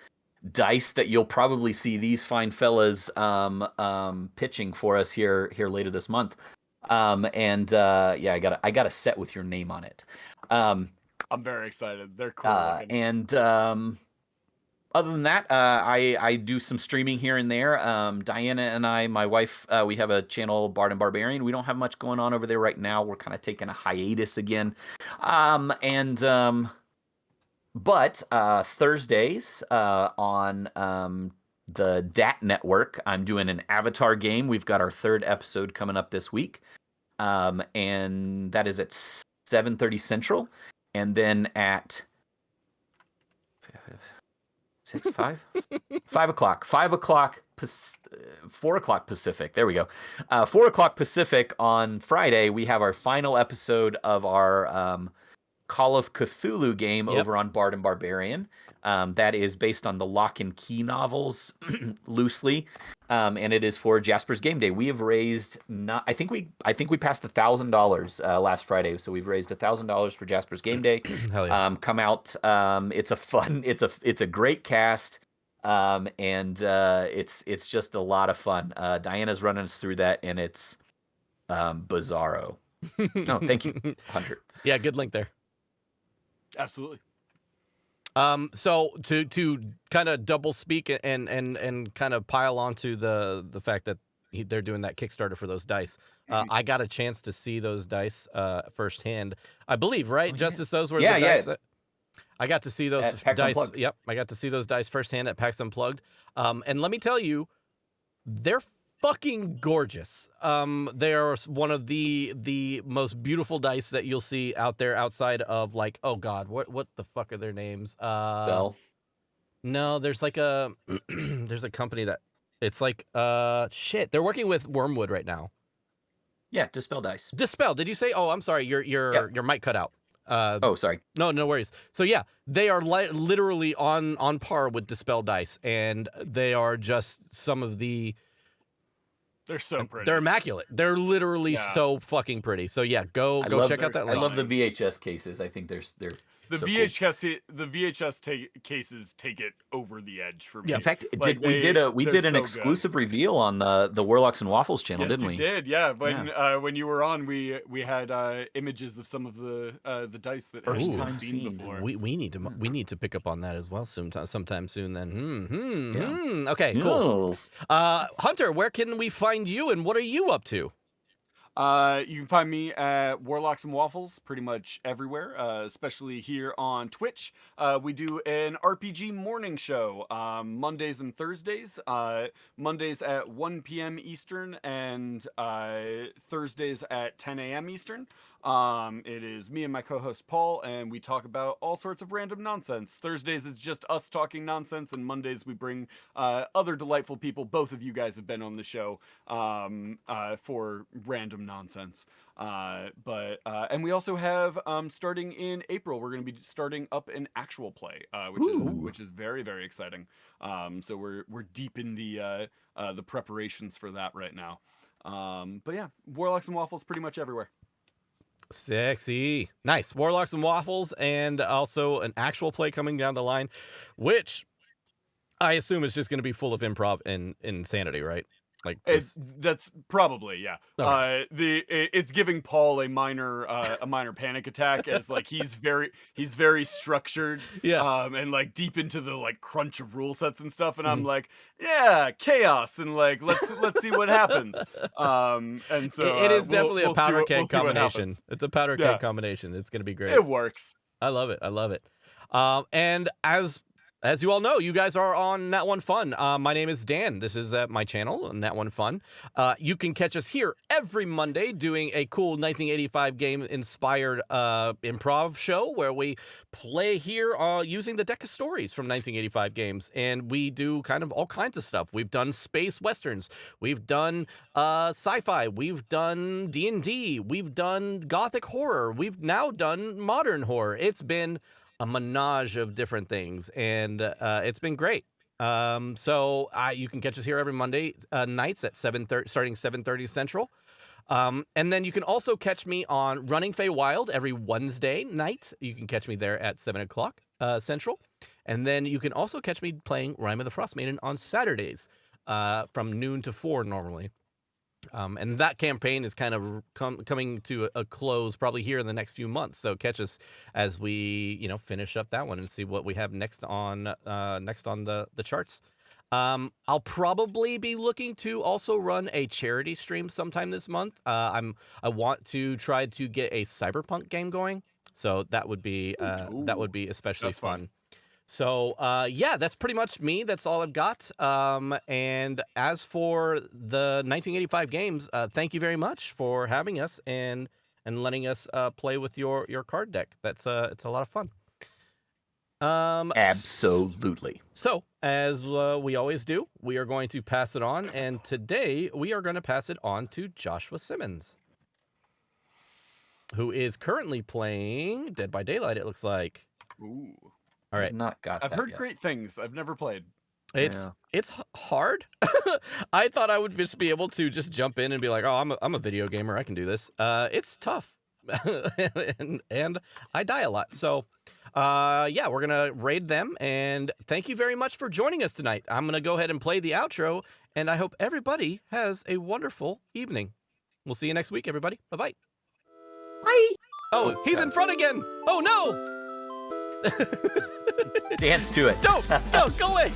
dice that you'll probably see these fine fellas pitching for us here later this month. I got a set with your name on it. I'm very excited. They're cool looking. Other than that, I do some streaming here and there. Diana and I, my wife, we have a channel, Bard and Barbarian. We don't have much going on over there right now. We're kind of taking a hiatus again. But Thursdays on the DAT network, I'm doing an Avatar game. We've got our 3rd episode coming up this week. And that is at 7:30 Central. And then at 5 o'clock, 4 o'clock Pacific. There we go. 4 o'clock Pacific on Friday, we have our final episode of our Call of Cthulhu game over on Bard and Barbarian. That is based on the Lock and Key novels loosely. And it is for Jasper's Game Day. We have raised I think we passed $1,000 last Friday, so we've raised $1,000 for Jasper's Game Day. Hell yeah. Come out. It's a great cast, and it's just a lot of fun. Diana's running us through that, and it's bizarro. No, thank you, Hunter. Yeah, good link there. Absolutely. So to kind of double speak and kind of pile onto the fact that they're doing that Kickstarter for those dice. I got a chance to see those dice firsthand. I believe, right? Justus, those were the dice. I got to see those dice. Unplugged. Yep, I got to see those dice firsthand at PAX Unplugged. And let me tell you, they're fucking gorgeous. They are one of the most beautiful dice that you'll see out there outside of like, oh god, what the fuck are their names? Bell. No, there's like a there's a company that it's like shit. They're working with Wormwood right now. Yeah, Dispel Dice. Dispel. Did you say? Oh, I'm sorry. Your mic cut out. Oh, sorry. No worries. So yeah, they are literally on par with Dispel Dice, and they are just some of the. They're so pretty. They're immaculate. They're literally so fucking pretty. So yeah, go check out that link. I love the VHS cases. I think they're the so VHS cool. The VHS cases take it over the edge for me. Yeah, in fact, Like, we did an so exclusive good. reveal on the Warlocks and Waffles channel, Yes, didn't we? we did. Yeah, when you were on, we had images of some of the dice that First hadn't time seen seen. before. We need to pick up on that as well sometime soon. Then Okay, cool. Hunter, where can we find you, and what are you up to? You can find me at Warlocks and Waffles pretty much everywhere, especially here on Twitch. We do an RPG morning show Mondays and Thursdays. Mondays at 1 p.m. Eastern and Thursdays at 10 a.m. Eastern. It is me and my co-host Paul, and we talk about all sorts of random nonsense. Thursdays it's just us talking nonsense, and Mondays we bring other delightful people. Both of you guys have been on the show for random nonsense. And we also have starting in April, we're going to be starting up an actual play, which is very, very exciting. So we're deep in the preparations for that right now. But yeah, Warlocks and Waffles pretty much everywhere. Sexy. Nice. Warlocks and Waffles, and also an actual play coming down the line, which I assume is just going to be full of improv and insanity, right? Like that's probably, yeah. Okay. It's giving Paul a minor panic attack, as like he's very structured, Yeah. and like deep into the like crunch of rule sets and stuff, and I'm like, yeah, chaos, and like let's see what happens. And so it is definitely a powder keg we'll see what combination. happens. It's a powder keg combination. It's going to be great. It works. I love it. I love it. And as you all know, you guys are on Nat One Fun. My name is Dan. This is my channel, Nat One Fun. You can catch us here every Monday doing a cool 1985 game-inspired improv show where we play here using the deck of stories from 1985 games, and we do kind of all kinds of stuff. We've done space westerns. We've done sci-fi. We've done D&D. We've done gothic horror. We've now done modern horror. It's been a menage of different things, and it's been great. So you can catch us here every Monday nights at 7:30, starting 7:30 Central. And then you can also catch me on Running Fey Wild every Wednesday night. You can catch me there at 7 o'clock Central. And then you can also catch me playing Rime of the Frost Maiden on Saturdays from noon to 4 normally. And that campaign is kind of coming to a close probably here in the next few months. So catch us as we, finish up that one and see what we have next on the charts. I'll probably be looking to also run a charity stream sometime this month. I want to try to get a cyberpunk game going. So that would be especially fun. So, yeah, that's pretty much me. That's all I've got. And as for the 1985 games, thank you very much for having us and letting us play with your card deck. It's a lot of fun. Absolutely. So, as we always do, we are going to pass it on. And today we are going to pass it on to Joshua Simmons, who is currently playing Dead by Daylight, it looks like. Ooh. All right. I've heard great things. I've never played. It's hard. I thought I would just be able to just jump in and be like, oh, I'm a video gamer. I can do this. It's tough. and I die a lot. So, yeah, we're going to raid them. And thank you very much for joining us tonight. I'm going to go ahead and play the outro. And I hope everybody has a wonderful evening. We'll see you next week, everybody. Bye-bye. Bye. Oh, he's in front again. Oh, no. Dance to it. Don't go away.